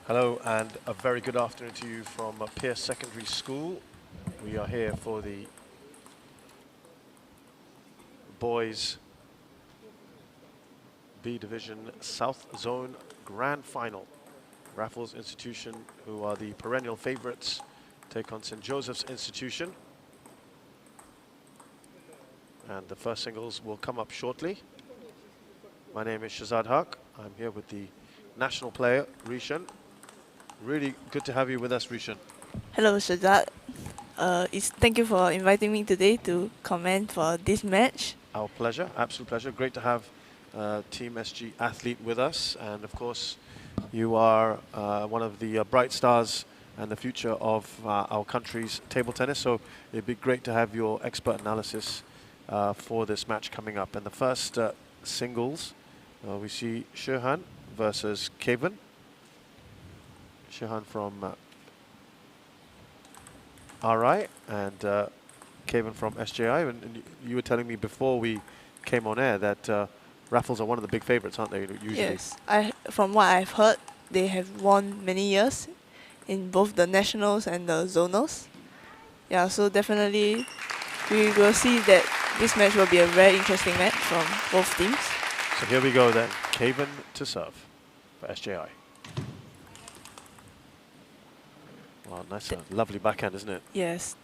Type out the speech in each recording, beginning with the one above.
Hello and a very good afternoon to you from Pierce Secondary School. We are here for the Boys B Division South Zone Grand Final. Raffles Institution, who are the perennial favorites, take on St. Joseph's Institution. And the first singles will come up shortly. My name is Shazad Haq. I'm here with the national player, Rishan. Really good to have you with us, Rishan. Hello, Shazad. Thank you for inviting me today to comment for this match. Our pleasure, absolute pleasure. Great to have Team SG athlete with us. And of course, you are one of the bright stars and the future of our country's table tennis. So it'd be great to have your expert analysis for this match coming up. And the first singles, we see Shehan versus Kevin. Shehan from RI and Kevin from SJI. And you were telling me before we came on air that Raffles are one of the big favorites, aren't they, usually? Yes, from what I've heard, they have won many years in both the nationals and the zonals. Yeah, so definitely we will see that this match will be a very interesting match from both teams. So here we go then. Kevin to serve for SJI. Wow, nice, lovely backhand, isn't it? Yes.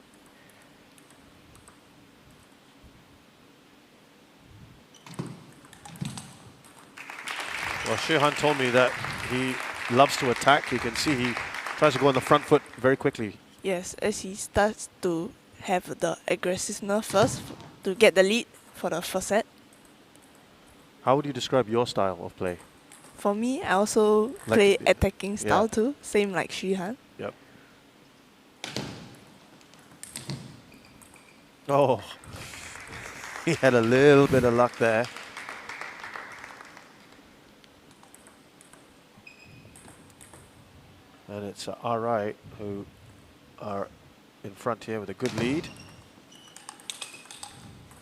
Well, Shehan told me that he loves to attack. You can see he tries to go on the front foot very quickly. Yes, as he starts to have the aggressiveness first to get the lead for the first set. How would you describe your style of play? For me, I also play attacking style too, same like Shehan. Yep. Oh, he had a little bit of luck there. And it's RI who are in front here with a good lead.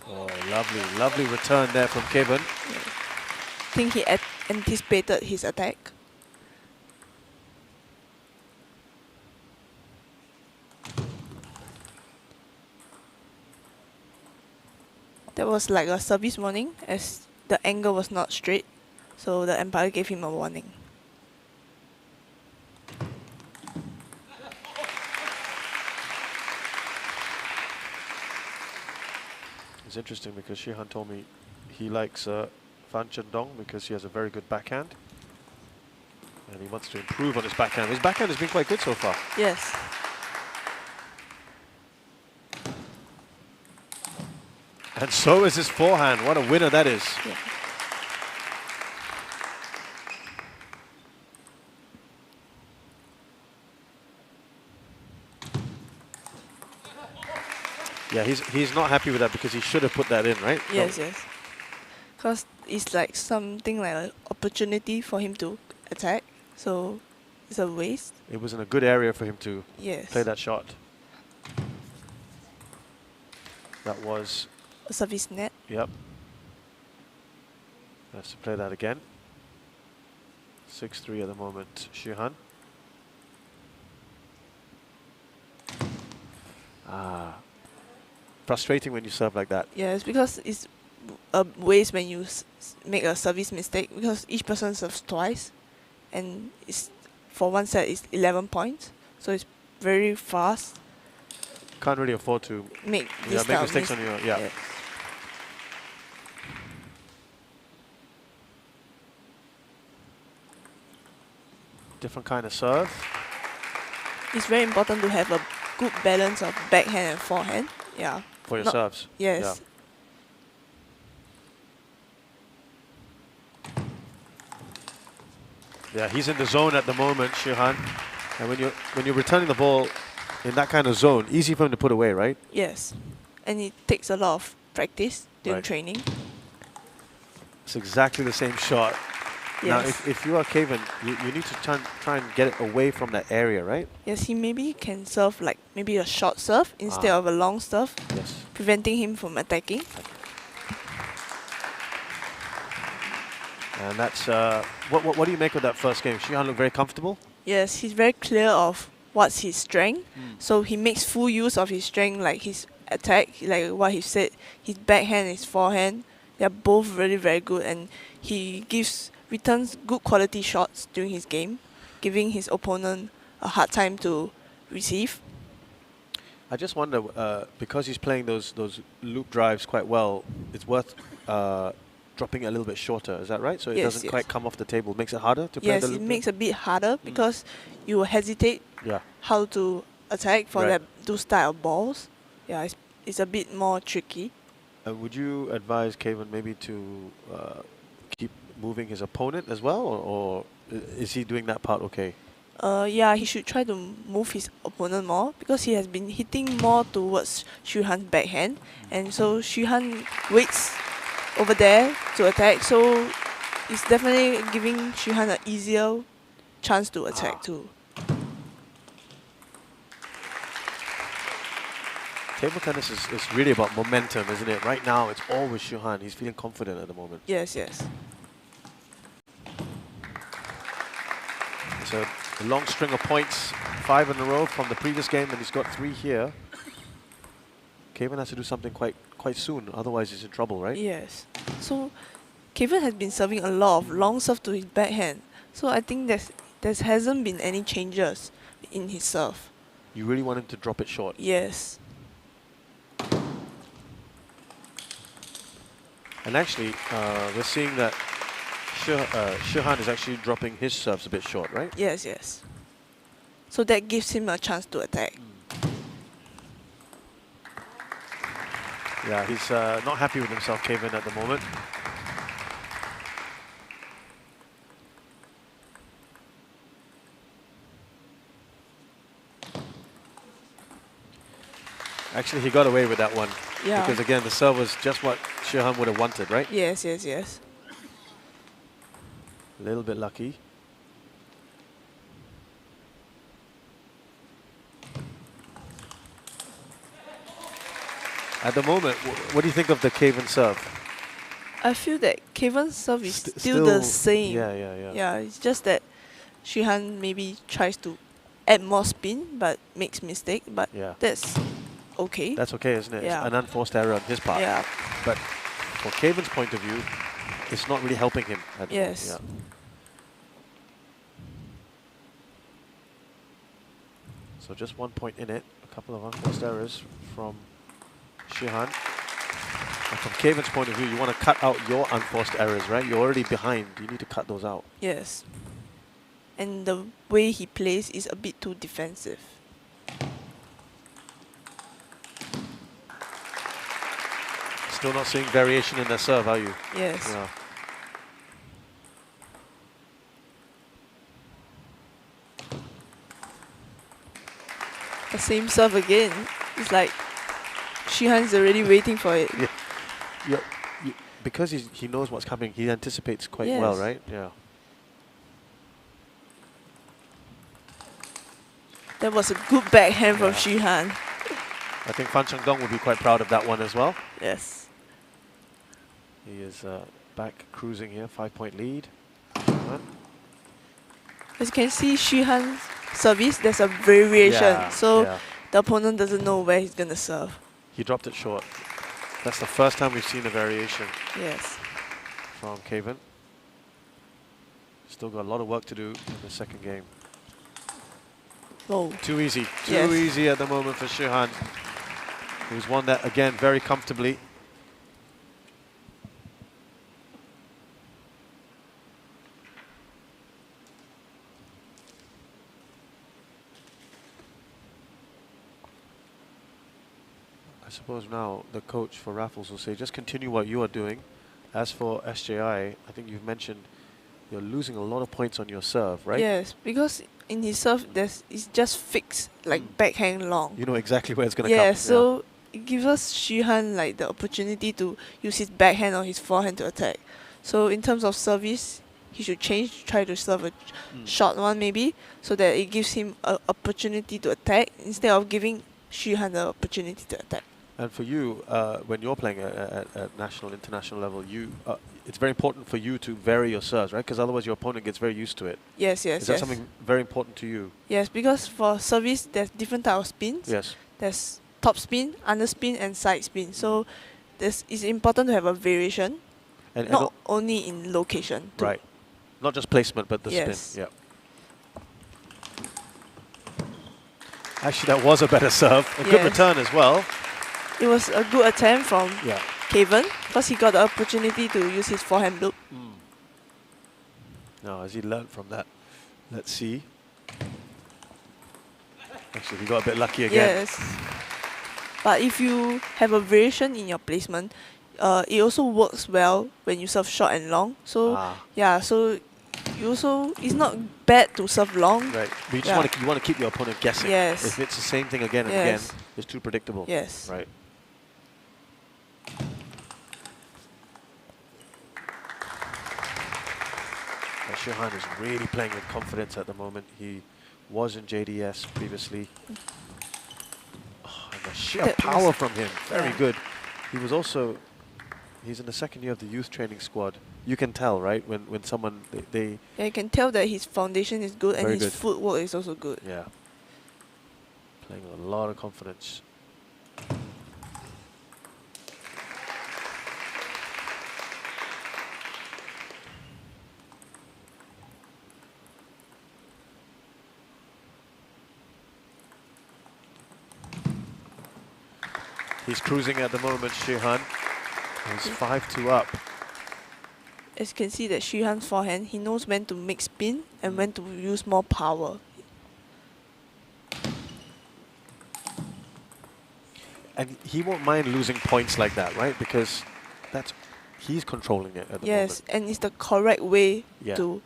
Oh, lovely, lovely return there from Kevin. I think he anticipated his attack. That was like a service warning as the angle was not straight, so the umpire gave him a warning. It's interesting because Shehan told me he likes Fan Chendong because he has a very good backhand. And he wants to improve on his backhand. His backhand has been quite good so far. Yes. And so is his forehand. What a winner that is. Yeah. Yeah, he's not happy with that because he should have put that in, right? Yes, yes. Because it's like something like an opportunity for him to attack, so it's a waste. It was in a good area for him to Yes. play that shot. That was... A service net. Yep. Has to play that again. 6-3 at the moment, Shehan. Frustrating when you serve like that. Yes, because it's a waste when you make a service mistake because each person serves twice, and it's for one set is 11 points, so it's very fast. Can't really afford to Make mistakes on your Yes. different kind of serve. It's very important to have a good balance of backhand and forehand. Yeah. For your Not- serves. Yes. Yeah, he's in the zone at the moment, Shehan. And when you're returning the ball in that kind of zone, easy for him to put away, right? Yes. And it takes a lot of practice during Right. training. It's exactly the same shot. Now, Yes. if you are Kevin, you need to try and get it away from that area, right? Yes, he maybe can serve like maybe a short serve instead of a long serve, Yes. preventing him from attacking. And that's what do you make of that first game? Shehan looked very comfortable. Yes, he's very clear of what's his strength. Mm. So he makes full use of his strength, like his attack, like what he said, his backhand, his forehand. They're both really very good, and he returns good quality shots during his game, giving his opponent a hard time to receive. I just wonder, because he's playing those loop drives quite well, it's worth dropping it a little bit shorter. Is that right? So it Yes, doesn't yes. quite come off the table. Makes it harder to play Yes, the it loop drive? makes a bit harder because you will hesitate Yeah. how to attack for Right. those style of balls. Yeah, it's a bit more tricky. Would you advise Kevin maybe to keep moving his opponent as well, or is he doing that part okay? Yeah, he should try to move his opponent more because he has been hitting more towards Xu Han's backhand, and so Xu Han waits over there to attack. So it's definitely giving Xu Han an easier chance to attack too. Table tennis is really about momentum, isn't it? Right now, it's all with Xu Han. He's feeling confident at the moment. Yes, yes. It's a long string of points, 5 in a row from the previous game, and he's got 3 here. Kevin has to do something quite soon, otherwise he's in trouble, right? Yes. So Kevin has been serving a lot of long serve to his backhand. So I think there hasn't been any changes in his serve. You really want him to drop it short. Yes. And actually, we're seeing that Xu Han is actually dropping his serves a bit short, right? Yes, yes. So that gives him a chance to attack. Yeah, he's not happy with himself, Kevin, at the moment. Actually, he got away with that one. Yeah. Because again, the serve was just what Xu Han would have wanted, right? Yes, yes, yes. A little bit lucky. At the moment, what do you think of the Kevin serve? I feel that Kevin's serve is St- still the same. Yeah. Yeah, it's just that Xu Han maybe tries to add more spin but makes mistake, but Yeah. that's okay. That's okay, isn't it? Yeah. It's an unforced error on his part. Yeah. But from Kevin's point of view, it's not really helping him. At the moment, Yes. yeah. So just 1 point in it. A couple of unforced errors from Xu Han. And from Kevin's point of view, you want to cut out your unforced errors, right? You're already behind. You need to cut those out. Yes. And the way he plays is a bit too defensive. Still not seeing variation in their serve, are you? Yes. Yeah. The same serve again. It's like Xu Han's already waiting for it. Yeah. Because he knows what's coming, he anticipates quite well, Yes. right? Yeah. That was a good backhand from Yeah. Xu Han. I think Fan Chengdong will be quite proud of that one as well. Yes. He is back cruising here, 5-point lead. Xu Han. As you can see, Xu Han's service, there's a variation. Yeah, So yeah. the opponent doesn't know where he's going to serve. He dropped it short. That's the first time we've seen a variation Yes. from Kevin. Still got a lot of work to do in the second game. Oh. Too easy. Too Yes. easy at the moment for Xu Han, who's won that again very comfortably. I suppose now the coach for Raffles will say, just continue what you are doing. As for SJI, I think you've mentioned you're losing a lot of points on your serve, right? Yes, because in his serve, it's just fixed, like backhand long. You know exactly where it's going to come. Yeah, so it gives us Xu Han like the opportunity to use his backhand or his forehand to attack. So in terms of service, he should try to serve a short one maybe, so that it gives him an opportunity to attack instead of giving Xu Han the opportunity to attack. And for you, when you're playing at national, international level, it's very important for you to vary your serves, right? Because otherwise your opponent gets very used to it. Yes, yes, Is that yes. something very important to you? Yes, because for service, there's different type of spins. Yes. There's top spin, under spin, and side spin. So it's important to have a variation, And not only in location. Too. right. Not just placement, but the Yes. spin. Yeah. Actually, that was a better serve. A good Yes. return as well. It was a good attempt from Yeah. Caven because he got the opportunity to use his forehand loop. Now, has he learned from that? Let's see. Actually, he got a bit lucky again. Yes. But if you have a variation in your placement, it also works well when you serve short and long. So yeah, so you also it's not bad to serve long. Right. But you just Yeah. want to keep your opponent guessing. Yes. If it's the same thing again and again, Yes. it's too predictable. Yes. Right. Shihan is really playing with confidence at the moment. He was in JDS previously. Oh, and the sheer That power was- from him. Very yeah. good. He was also, he's in the second year of the youth training squad. You can tell, right? When someone, they Yeah, you can tell that his foundation is good and Very his good. footwork is also good. yeah. Playing with a lot of confidence. He's cruising at the moment, Shihan. He's 5-2 up. As you can see that Shihan's forehand, he knows when to make spin and when to use more power. And he won't mind losing points like that, right? Because he's controlling it at the Yes, moment. and it's the correct way Yeah. to,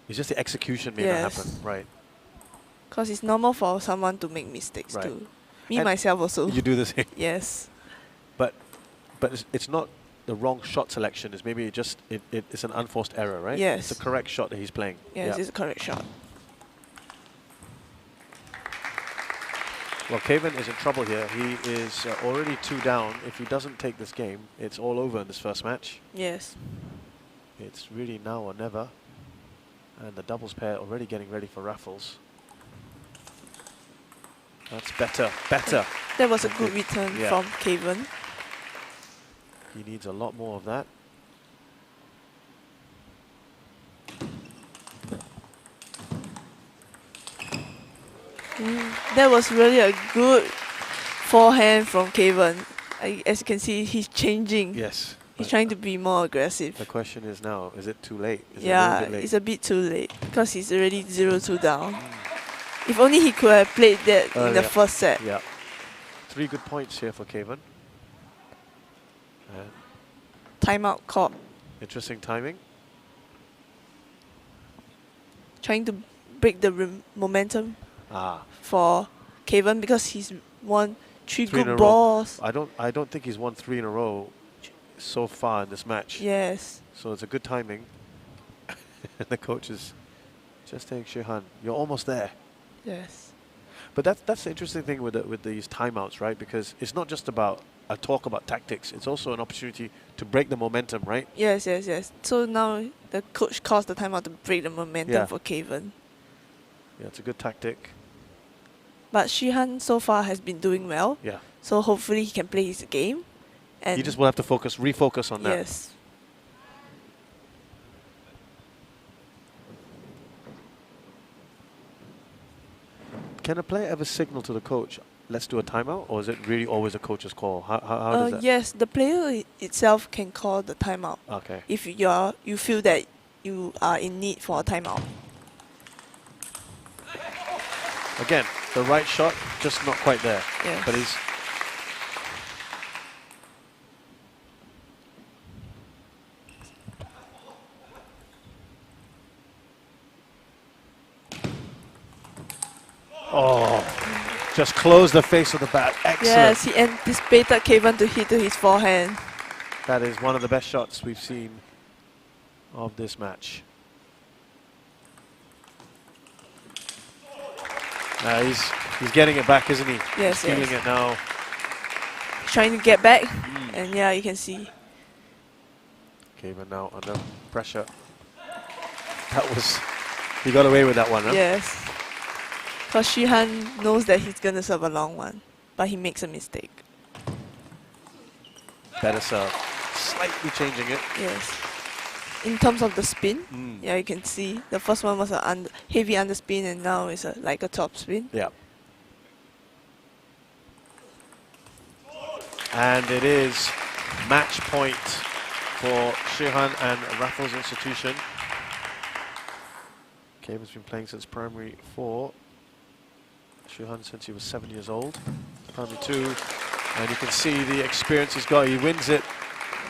It's just the execution may not Yes. happen, right? because it's normal for someone to make mistakes Right. too. Me And myself also. You do the same. Yes. But it's not the wrong shot selection. It's maybe just it's an unforced error, right? Yes. It's the correct shot that he's playing. Yes, Yeah. it's a correct shot. Well, Caven is in trouble here. He is already 2 down. If he doesn't take this game, it's all over in this first match. Yes. It's really now or never. And the doubles pair already getting ready for raffles. That's better, better. That was a good return Yeah. from Caven. He needs a lot more of that. That was really a good forehand from Caven. As you can see, he's changing. Yes. He's but trying to be more aggressive. The question is now, is it too late? Is it a Yeah, little bit late? it's a bit too late because he's already 0-2 down. If only he could have played that in the Earlier. first set. Yeah. 3 good points here for Caven. And Timeout caught. interesting timing. Trying to break the momentum Ah, for Caven because he's won 3 3 in a good row. balls. I don't think he's won 3 in a row so far in this match. Yes. So it's a good timing. And the coach is just saying, Shihan, you're almost there. Yes. But that's the interesting thing with these timeouts, right? Because it's not just about a talk about tactics. It's also an opportunity to break the momentum, right? Yes, yes, yes. So now the coach calls the timeout to break the momentum Yeah. for Caven. Yeah, it's a good tactic. But Shihan so far has been doing well. Yeah. So hopefully he can play his game. And You just will have to refocus on that. yes. Can a player ever signal to the coach, let's do a timeout? Or is it really always a coach's call? How does that? Yes, the player itself can call the timeout Okay. if you feel that you are in need for a timeout. Again, the right shot, just not quite there. Yes. But he's... Oh, just close the face of the bat. Excellent. Yes, he anticipated Caven to hit to his forehand. That is one of the best shots we've seen of this match. He's getting it back, isn't he? Yes, he's feeling yes. it now. Trying to get back, and yeah, you can see. Kevin now under pressure. That was, he got away with that one, huh? Yes. Because Shihan knows that he's going to serve a long one, but he makes a mistake. Better serve. Slightly changing it. Yes. In terms of the spin, yeah, you can see the first one was a heavy underspin, and now it's like a top spin. Yeah. And it is match point for Shihan and Raffles Institution. Kevin's been playing since primary 4. Shihan since he was 7 years old. Primary 2. And you can see the experience he's got. He wins it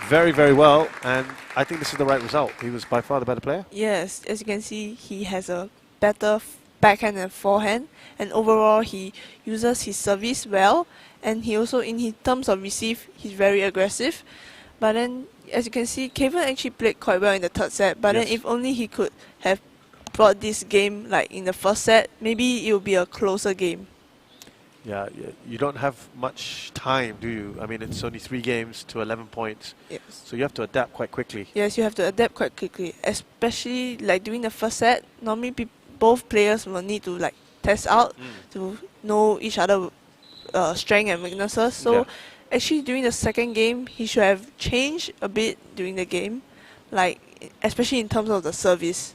very, very well. And I think this is the right result. He was by far the better player. Yes, as you can see, he has a better backhand and forehand. And overall, he uses his service well. And he also, in his terms of receive, he's very aggressive. But then, as you can see, Kevin actually played quite well in the third set. But then if only he could have brought this game like in the first set, maybe it would be a closer game. Yeah, you don't have much time, do you? I mean, it's only 3 games to 11 points. Yes. So you have to adapt quite quickly. Yes, you have to adapt quite quickly. Especially like during the first set, normally both players will need to like test out to know each other strength and weaknesses. So actually during the second game, he should have changed a bit during the game, like especially in terms of the service.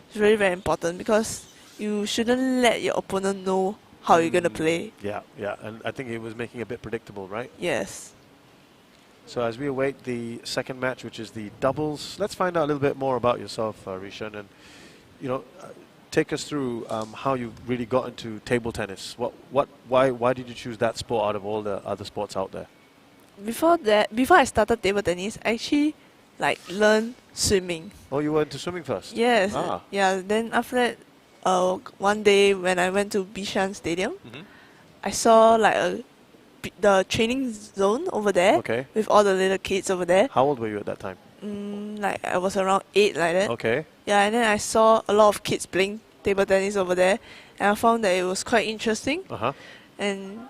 It's very, very important because you shouldn't let your opponent know how you're going to play. Yeah, and I think he was making it a bit predictable, right? Yes. So as we await the second match, which is the doubles, let's find out a little bit more about yourself, Rishan, and take us through how you really got into table tennis. Why did you choose that sport out of all the other sports out there? Before I started table tennis, I actually learned swimming. Oh, you were into swimming first? Yes. Yeah. Then after that, one day when I went to Bishan Stadium, I saw the training zone over there with all the little kids over there. How old were you at that time? I was around 8 like that. Okay. Yeah, and then I saw a lot of kids playing table tennis over there, and I found that it was quite interesting. And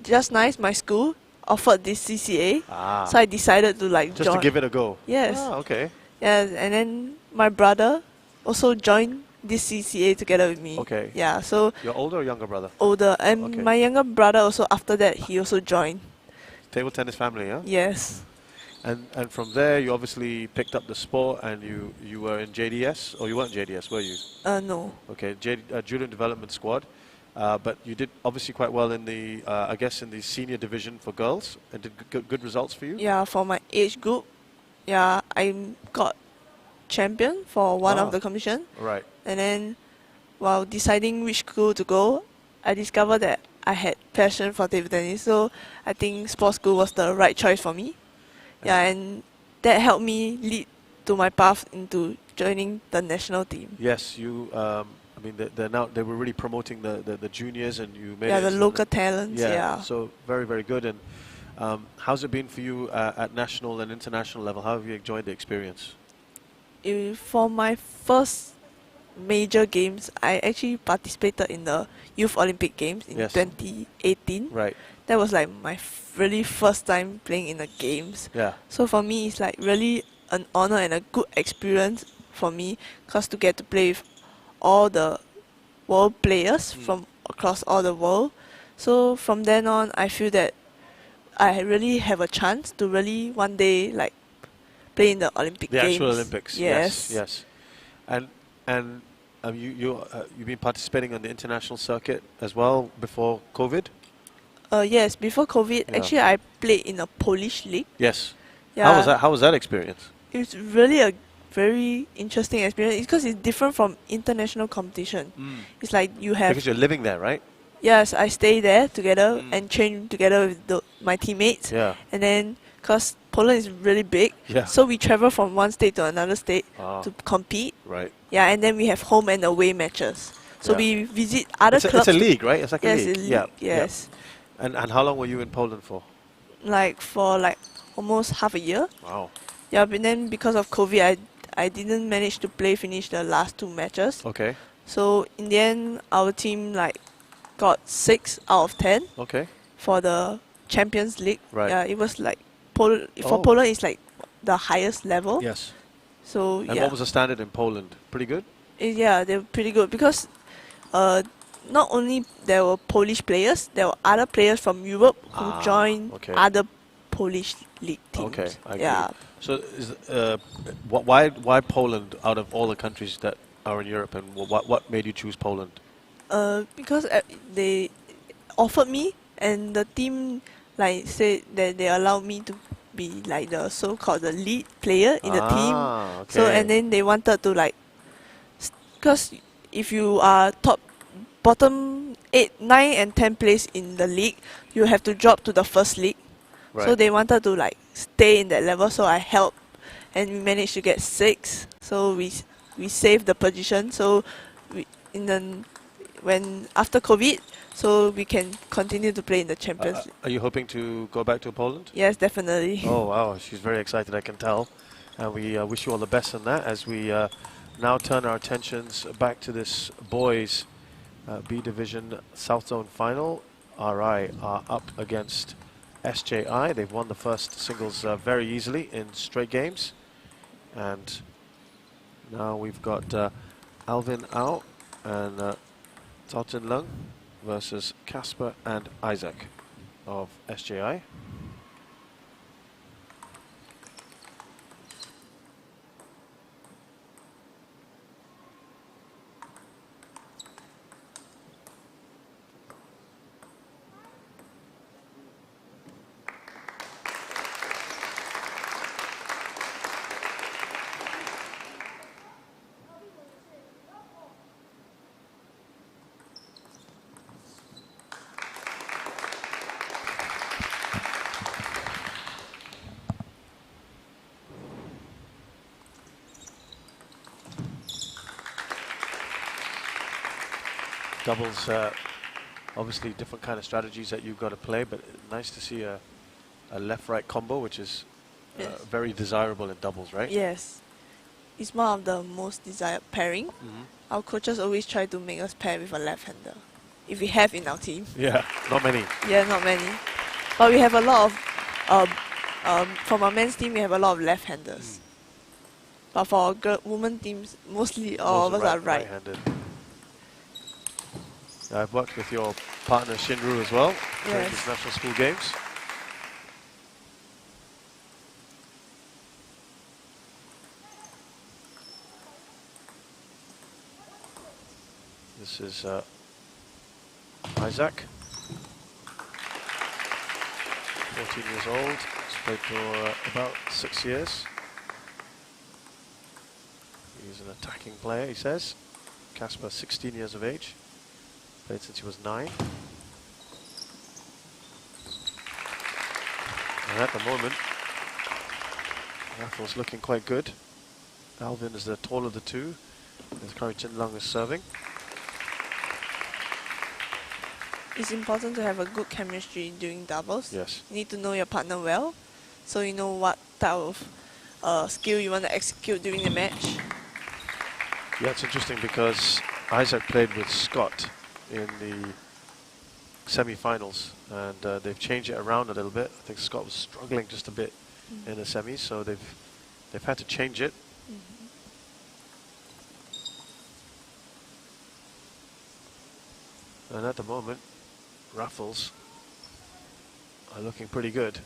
just nice, my school offered this CCA, so I decided to join. Just to give it a go. Yes. Okay. Yeah, and then my brother also joined this CCA together with me. Okay. Yeah, so Your older or younger brother? older, and my younger brother also after that he also joined. Table tennis family, yeah? Yes. And from there you obviously picked up the sport, and you were in JDS, or you weren't JDS, were you? No. Okay, Julian Development Squad, but you did obviously quite well in the I guess in the senior division for girls, and did good results for you. Yeah, for my age group, yeah, I got champion for one of the competition. Right. And then while deciding which school to go, I discovered that I had passion for table tennis, so I think sports school was the right choice for me. Yeah, and that helped me lead to my path into joining the national team. Yes, you. I mean, they were really promoting the juniors, and you made the local talents. Yeah. So very, very good. And how's it been for you at national and international level? How have you enjoyed the experience? For my first major games, I actually participated in the Youth Olympic Games in 2018. Right. That was my really first time playing in the games. Yeah. So for me, it's really an honor and a good experience for me, because to get to play with all the world players from across all the world. So from then on, I feel that I really have a chance to really one day play in the Olympic Games. The actual Olympics. Yes. Yes. And you've been participating on the international circuit as well before COVID? Yes, before COVID, actually I played in a Polish league. Yes. Yeah. How was that experience? It's really a very interesting experience because it's different from international competition. It's you have... Because you're living there, right? Yes, I stay there together and train together with my teammates. Yeah. And then, because Poland is really big, so we travel from one state to another state to compete. Right. Yeah, and then we have home and away matches. So we visit other clubs. It's a league, right? It's like a league. Yeah. Yes. And how long were you in Poland for? For almost half a year. Wow. Yeah, but then because of COVID, I didn't manage to finish the last 2 matches. Okay. So in the end, our team got 6 out of 10. Okay. For the Champions League. Right. Yeah, it was for Poland, it's the highest level. Yes. So And yeah, what was the standard in Poland? Pretty good? yeah, they're pretty good because not only there were Polish players, there were other players from Europe who joined okay. other Polish league teams. Okay, I agree. Yeah, So, why Poland out of all the countries that are in Europe, and what made you choose Poland? because they offered me, and the team like said that they allowed me to be like the so-called the lead player in the team. Okay. So and then they wanted to like, because if you are bottom 8, 9, and 10 place in the league, you have to drop to the first league. Right. So they wanted to like stay in that level. So I helped, and we managed to get 6. So we saved the position. So we when after COVID, so we can continue to play in the Champions League. Are you hoping to go back to Poland? Yes, definitely. Oh wow, she's very excited, I can tell. And we wish you all the best in that as we now turn our attentions back to this boys B Division South Zone final. RI are up against SJI. They've won the first singles very easily in straight games. And now we've got Alvin Au and Cao Jin Lung versus Casper and Isaac of SJI. Doubles, obviously different kind of strategies that you've got to play, but nice to see a left-right combo, which is Yes. very desirable in doubles, right? Yes, it's one of the most desired pairing. Our coaches always try to make us pair with a left-hander, if we have in our team. Yeah, not many. Yeah, not many, but we have a lot of. From our men's team, we have a lot of left-handers. But for our women teams, mostly all of us are right. Right-handed. I've worked with your partner Shinru as well during Yes. these national school games. This is Isaac, 14 years old. He's played for about 6 years. He's an attacking player, he says. Casper, 16 years of age. Played since he was 9. And at the moment, Raffles looking quite good. Alvin is the taller of the two, as Cao Jin Lung is serving. It's important to have a good chemistry during doubles. Yes. You need to know your partner well, so you know what type of skill you want to execute during the match. Yeah, it's interesting because Isaac played with Scott in the semi-finals, and they've changed it around a little bit. I think Scott was struggling just a bit in the semis, so they've had to change it. And at the moment, Raffles are looking pretty good.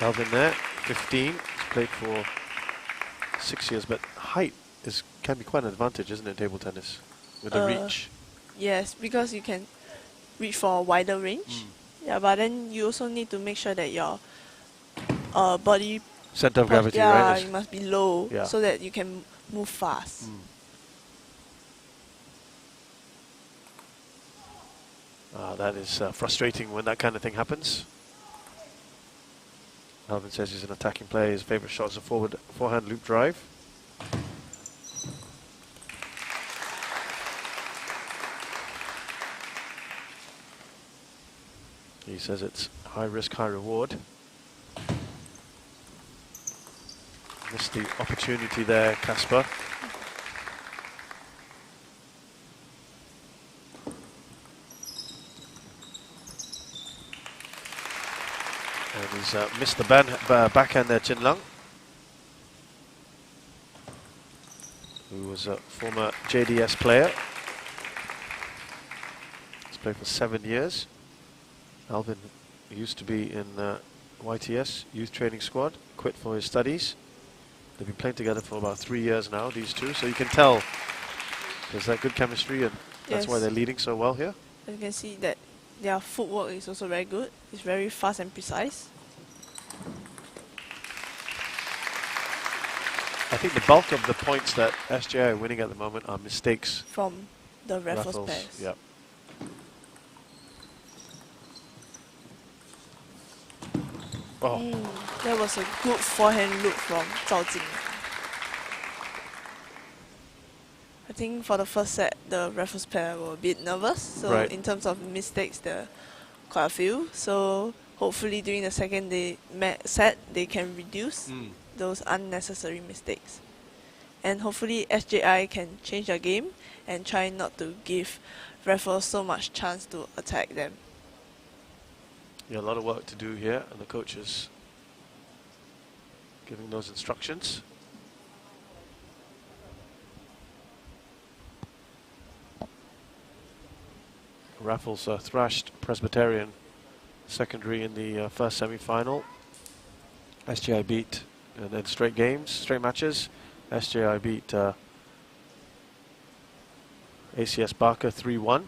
Alvin there, 15. He's played for 6 years, but height can be quite an advantage, isn't it, table tennis? With the reach. Yes, because you can reach for a wider range. Yeah, but then you also need to make sure that your body Center of gravity, yeah, right? you must be low Yeah. so that you can move fast. That is frustrating when that kind of thing happens. Alvin says he's an attacking player. His favorite shot is a forehand loop drive. He says it's high risk, high reward. Missed the opportunity there, Casper. He's missed the backhand there, Chin Lung, who was a former JDS player. He's played for 7 years. Alvin used to be in YTS, Youth Training Squad, quit for his studies. They've been playing together for about 3 years now, these two, so you can tell there's that good chemistry, and that's why they're leading so well here. You can see that their footwork is also very good. It's very fast and precise. I think the bulk of the points that SJI are winning at the moment are mistakes From the Raffles pairs. Yep. Oh, That was a good forehand look from Zhao Jing. I think for the first set, the Raffles pair were a bit nervous. So Right. in terms of mistakes, there are quite a few. So hopefully during the second set, they can reduce those unnecessary mistakes. And hopefully SJI can change their game and try not to give Raffles so much chance to attack them. yeah, a lot of work to do here, and the coach is giving those instructions. Raffles thrashed Presbyterian secondary in the first semi-final. SJI beat, and then straight games, straight matches. SJI beat ACS Barker 3-1.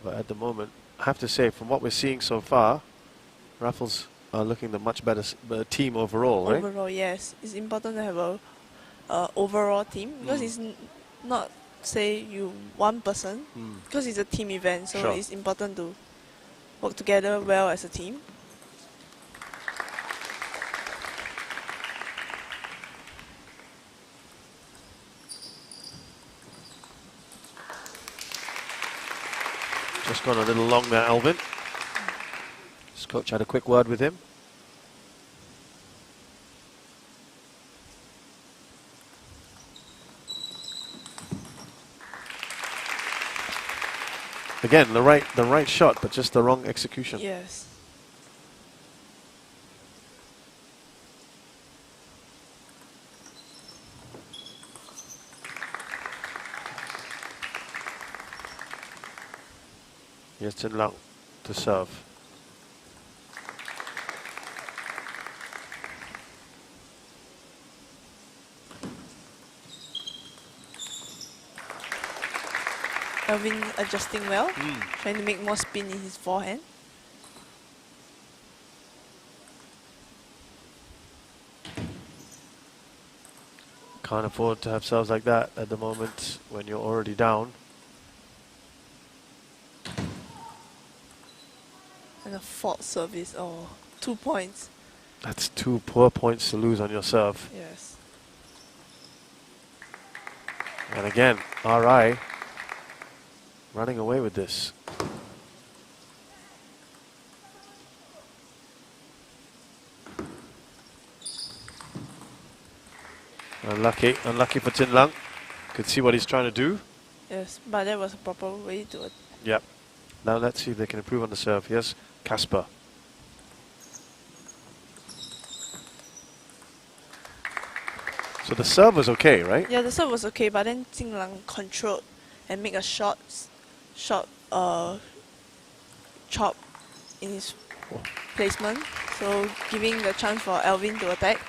But at the moment, I have to say, from what we're seeing so far, Raffles are looking the much better team overall, right? Overall, yes. It's important to have a overall team because it's not, say, you one person, because it's a team event, so Sure. it's important to work together well as a team. Just gone a little long there, Alvin. His coach had a quick word with him. Again, the right shot, but just the wrong execution. Yes. Here's Chin Lung to serve. Alvin adjusting well, trying to make more spin in his forehand. Can't afford to have serves like that at the moment when you're already down. And a fault service, 2 points. That's 2 poor points to lose on your serve. Yes. And again, RI running away with this. Unlucky for Chin Lung. Could see what he's trying to do. Yes, but that was a proper way to it. Yep. Now let's see if they can improve on the serve. Here's Casper. So the serve was okay, right? Yeah, the serve was okay, but then Jing Lang controlled and make a short chop in his placement. So giving the chance for Alvin to attack.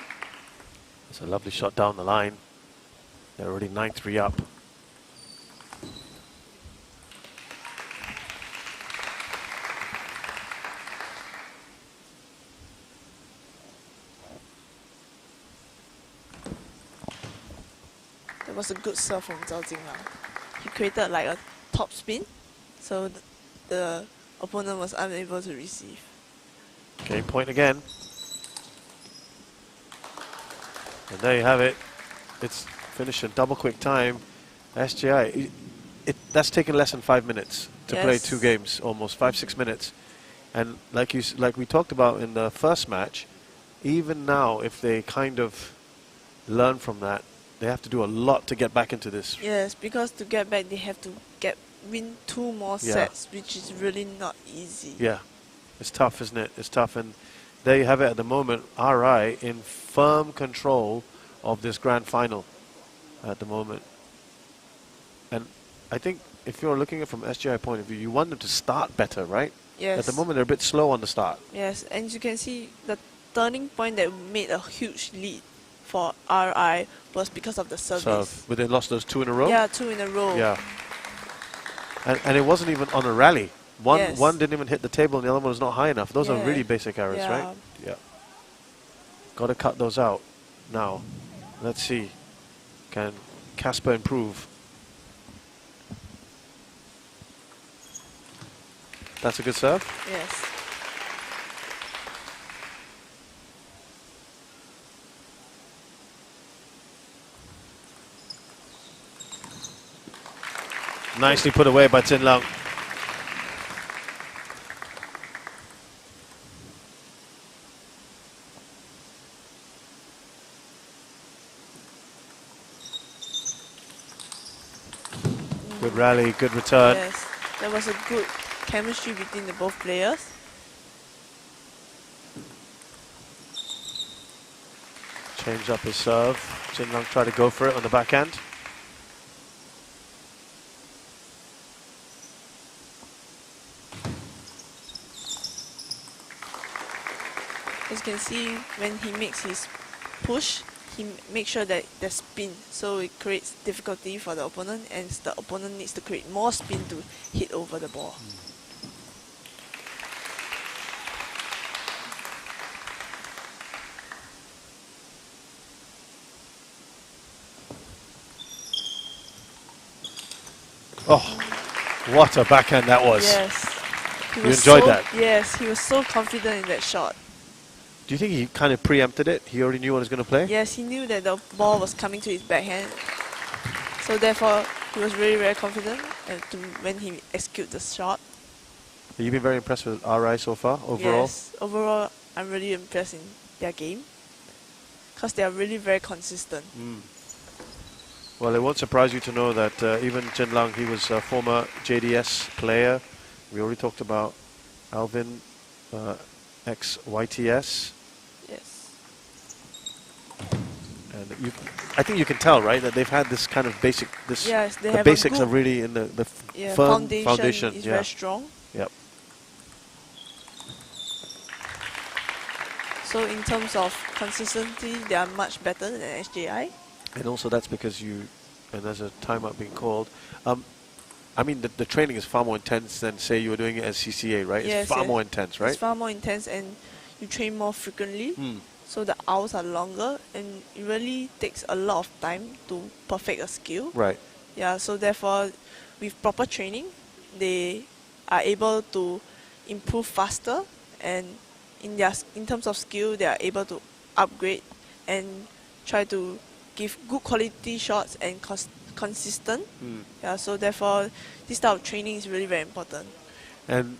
It's a lovely shot down the line. They're already 9-3 up. That was a good serve from Zhao Jing Lang. He created like a top spin, so the opponent was unable to receive. Game point again. And there you have it. It's finished in double quick time. SJI, that's taken less than 5 minutes to play 2 games, almost 5-6 minutes. And like we talked about in the first match, even now, if they kind of learn from that, they have to do a lot to get back into this. Yes, because to get back, they have to win 2 more sets, which is really not easy. Yeah. It's tough, isn't it? It's tough. And there you have it at the moment. RI in firm control of this grand final at the moment. And I think if you're looking at it from SGI point of view, you want them to start better, right? Yes. At the moment, they're a bit slow on the start. Yes, and you can see the turning point that made a huge lead for RI was because of the service. But they lost those 2 in a row? Yeah, 2 in a row. Yeah. And it wasn't even on a rally. Yes. One didn't even hit the table and the other one was not high enough. Those are Yeah. really basic errors, Yeah. right? Yeah. Got to cut those out now. Let's see. Can Casper improve? That's a good serve. Yes. Nicely put away by Tin Lung. Good rally, good return. Yes. There was a good chemistry between the both players. Change up his serve. Tin Lung tried to go for it on the backhand. As you can see, when he makes his push, he makes sure that there's spin, so it creates difficulty for the opponent, and the opponent needs to create more spin to hit over the ball. Oh, what a backhand that was. Yes. He You was enjoyed so- that? Yes, he was so confident in that shot. Do you think he kind of preempted it? He already knew what he was going to play? Yes, he knew that the ball was coming to his backhand. So therefore, he was very, very confident when he executed the shot. Have you been very impressed with RI so far, overall? Yes, overall, I'm really impressed in their game. Because they are really very consistent. Well, it won't surprise you to know that even Tin Lung, he was a former JDS player. We already talked about Alvin, ex-YTS. Yes. And I think you can tell, right, that they've had this kind of basic, Yes, they the have basics a are good really in the firm foundation is yeah. very strong. Yep. So in terms of consistency, they are much better than SJI. And also that's because and there's a timeout being called. I mean, the training is far more intense than, say, you were doing it as CCA, right? Yes, it's far yes. more intense, right? It's far more intense, and you train more frequently. Hmm. So the hours are longer, and it really takes a lot of time to perfect a skill. Right. Yeah, so therefore, with proper training, they are able to improve faster, and in terms of skill, they are able to upgrade and try to give good quality shots and consistent. Yeah, so therefore, this type of training is really very important. And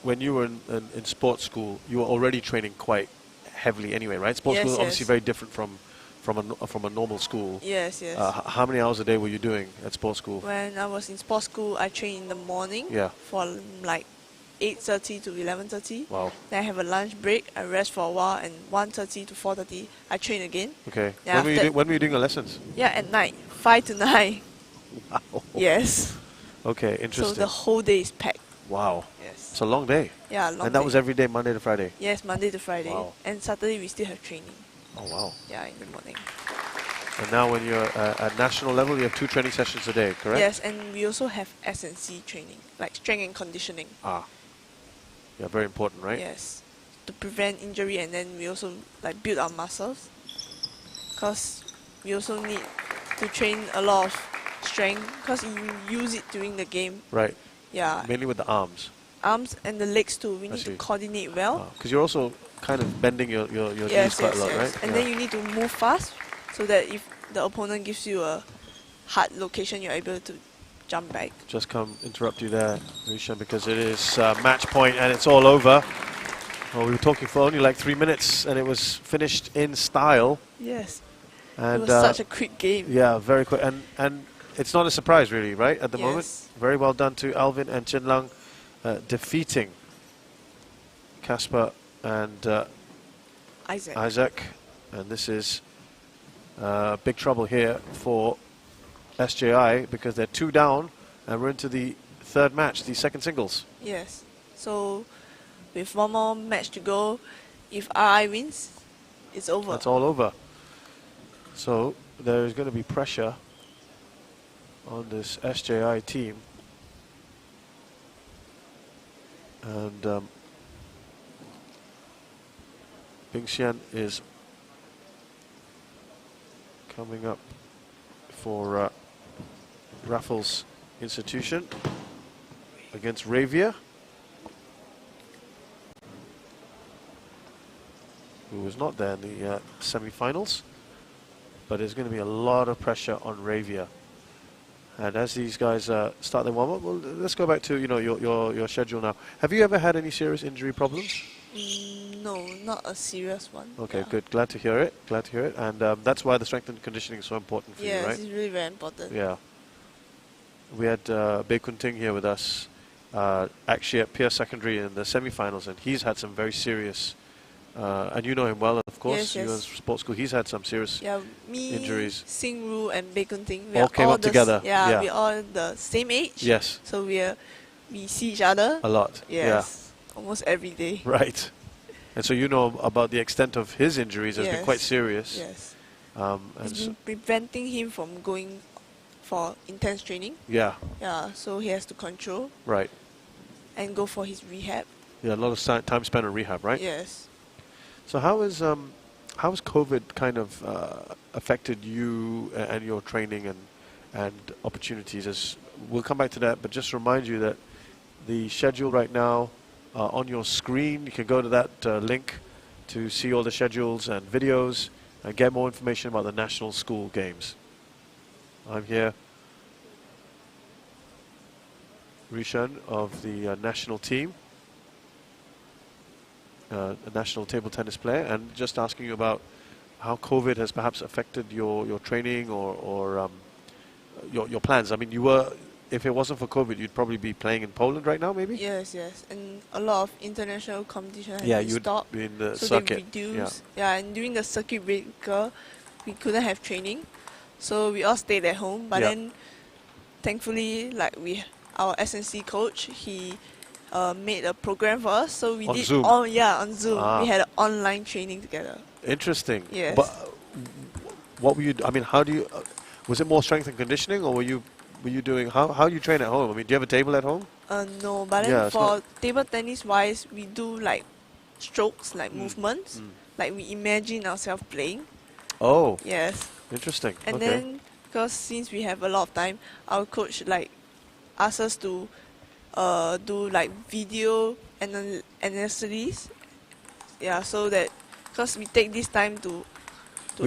when you were in sports school, you were already training quite heavily anyway, right? Sports Yes, school is obviously yes. very different from a normal school. Yes, yes. How many hours a day were you doing at sports school? When I was in sports school, I trained in the morning Yeah. for like 8:30 to 11:30. Wow. Then I have a lunch break, I rest for a while, and 1:30 to 4:30, I train again. Okay. Yeah, When were you doing the lessons? Yeah, at night, 5 to 9. Wow. Yes. Okay, So interesting. the whole day is packed. Wow. Yes. It's a long day. Yeah, long And that day. was every day, Monday to Friday? Yes, Monday to Friday. Wow. And Saturday we still have training. Oh, wow. Yeah, in the morning. And now when you're at national level, you have 2 training sessions a day, correct? Yes, and we also have S&C training, like strength and conditioning. Ah. Yeah, very important, right? Yes, to prevent injury, and then we also like build our muscles. Because we also need to train a lot of strength, because you use it during the game. Right. Yeah, Mainly with the arms. arms and the legs too. We I need to see. coordinate well. Because you're also kind of bending your knees Yes, quite yes, a lot, yes. right? And then you need to move fast, so that if the opponent gives you a hard location, you're able to jump back. Just interrupt you there, Rishan, because it is match point and it's all over. Well, we were talking for only like 3 minutes and it was finished in style. Yes, And it was such a quick game. yeah, very quick. And it's not a surprise, really, right? At the moment, Yes. very well done to Alvin and Tin Lung defeating Casper and Isaac. Isaac, and this is big trouble here for SJI because they're 2 down and we're into the third match, the second singles. Yes. So with one more match to go, if RI wins, it's over. It's all over. So there's going to be pressure on this SJI team. And Bing Xian is coming up for Raffles Institution against Ravia, who was not there in the semi-finals. But there's going to be a lot of pressure on Ravia. And as these guys start their warm-up, well, let's go back to your schedule now. Have you ever had any serious injury problems? No, not a serious one. Okay, Yeah. good. Glad to hear it. Glad to hear it. And that's why the strength and conditioning is so important for Yes, you, right? it's really very important. Yeah. We had Bae Kun Ting here with us, actually at Pierce Secondary in the semi-finals, and he's had some very serious, and you know him well, of course. Yes, You yes. in sports school, he's had some serious Yeah, me, injuries. Sing Ru, and Bae Kun Ting, we All are came up the together. Yeah, Yeah. we're all the same age. Yes, So we see each other. a lot. Yes, almost every day. Yeah, right. And so you know about the extent of his injuries has been Yes. quite serious. Yes, And it's been preventing him from going for intense training. yeah, Yeah, so he has to control right. and go for his rehab. Yeah, a lot of time spent on rehab, right? Yes. So how has COVID kind of affected you and your training and opportunities? As we'll come back to that, but just remind you that the schedule right now on your screen, you can go to that link to see all the schedules and videos and get more information about the National School Games. I'm here, Rishan of the national team. A national table tennis player, and just asking you about how COVID has perhaps affected your training or your plans. I mean, if it wasn't for COVID, you'd probably be playing in Poland right now, maybe? Yes, yes. And a lot of international competition has Yeah, been you'd stopped. be in the So circuit. they reduced. Yeah, and during the circuit breaker, we couldn't have training. So we all stayed at home. But Yeah. then, thankfully, like our SNC coach, he made a program for us. So we On did Zoom? on Zoom. Ah. We had an online training together. Interesting. Yes. But what were you? I mean, how do you? Was it more strength and conditioning, or were you doing? How you train at home? I mean, do you have a table at home? No, but then Yeah, it's for not- table tennis wise, we do like strokes, like movements. Mm. Like we imagine ourselves playing. Oh, Yes. interesting. And okay. then, because since we have a lot of time, our coach like asked us to do like video analysis. Yeah, so that because we take this time to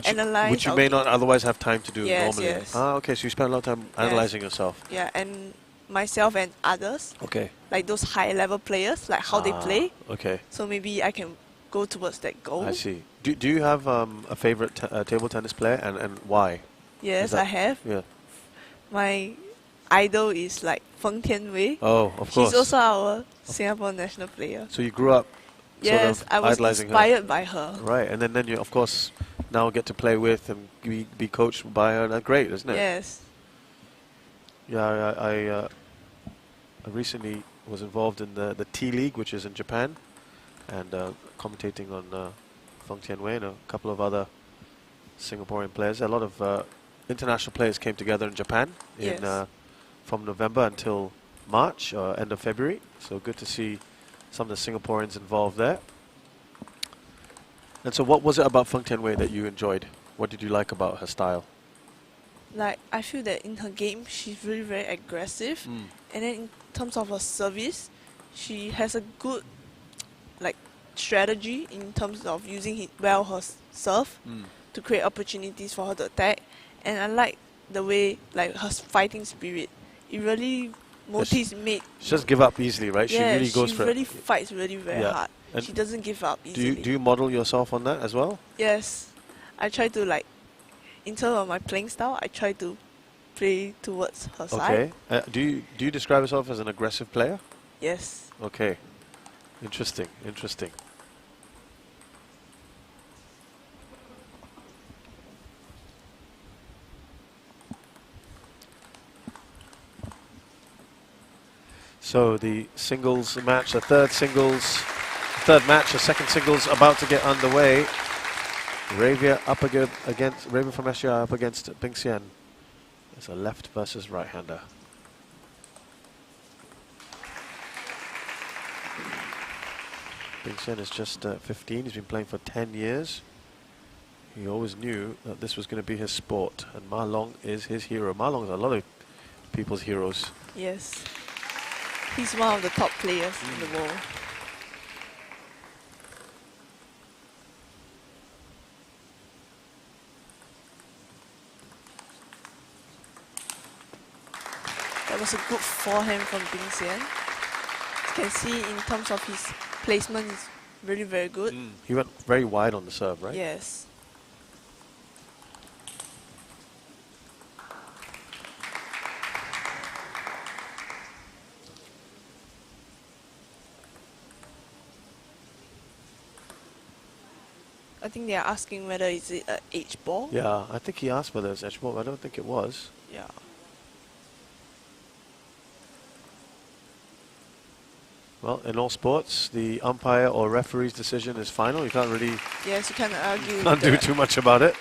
analyze. which you our may game. not otherwise have time to do Yes, normally. yes. Ah, okay. So you spend a lot of time analyzing yourself. Yeah, and myself and others, Okay. like those high level players, like how they Ah, play. Okay. So maybe I can go towards that goal. I see. Do you have a favorite table tennis player and why? Yes, Is that- I have. Yeah. My idol is like Feng Tianwei. Oh, of course. She's also our Singapore national player. So you grew up Yes, sort of I was idolizing inspired by her. her. Right, and then you of course now get to play with and be coached by her. That's great, isn't it? Yes. Yeah, I recently was involved in the T League, which is in Japan, and commentating on Feng Tianwei and a couple of other Singaporean players. A lot of international players came together in Japan in Yes. from November until March, end of February. So good to see some of the Singaporeans involved there. And so what was it about Feng Tianwei that you enjoyed? What did you like about her style? Like I feel that in her game she's really very aggressive, and then in terms of her service, she has a good like strategy in terms of using her serve to create opportunities for her to attack. And I like the way like her fighting spirit. It really motivates me. She doesn't give up easily, right? Yeah, she really goes she for really it. fights really very Yeah. hard. And She doesn't give up Do easily. you model yourself on that as well? Yes, I try to like, in terms of my playing style, I try to play towards her side. Okay. Do you describe yourself as an aggressive player? Yes. Okay. Interesting, interesting. So the singles match, the third match, the second singles about to get underway. Ravia up against Ravia from SGI up against Bing Xian. It's a left versus right-hander. Bing Xian is just 15. He's been playing for 10 years. He always knew that this was going to be his sport, and Ma Long is his hero. Ma Long is a lot of people's heroes. Yes. He's one of the top players in the world. That was a good forehand from Bing Xian. You can see in terms of his placement, is really very good. He went very wide on the serve, right? Yes. I think they are asking whether is it an H ball. Yeah, I think he asked whether it's edge ball. I don't think it was. Yeah. Well, in all sports, the umpire or referee's decision is final. You can't really Yes, you can argue. can't do too much about it.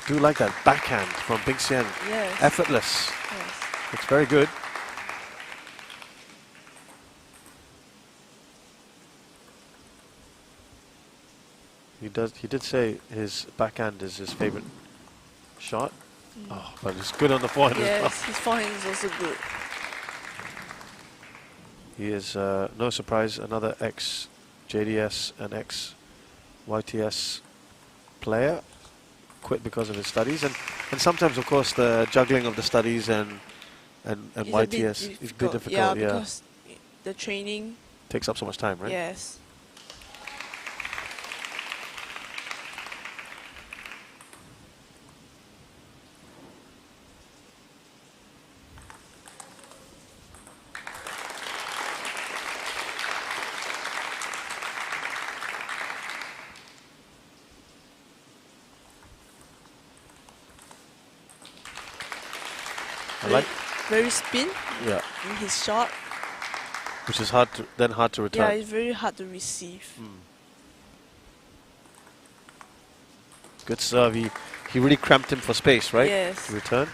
Do like that backhand from Bing Xian. Yes. Effortless. Yes. It's very good. He did say his backhand is his favorite shot. Oh, but it's good on the forehand as well. Yes, his forehand is also good. He is, no surprise, another ex-JDS and ex-YTS player. Quit because of his studies. And sometimes, of course, the juggling of the studies and It's YTS is a bit difficult. Yeah, because the training. Takes up so much time, right? Yes. I like, Very spin yeah, in his shot. which is hard to Yeah, return. it's very hard to receive. Good serve. He really cramped him for space, right? Yes. To return.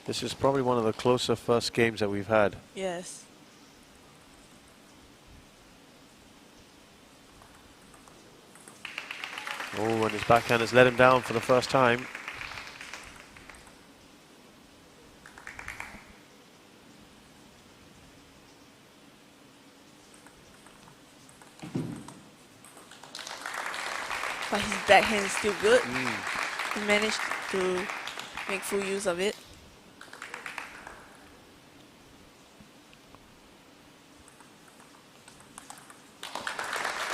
This is probably one of the closer first games that we've had. Yes. Oh, and his backhand has let him down for the first time. But his backhand is still good. He managed to make full use of it.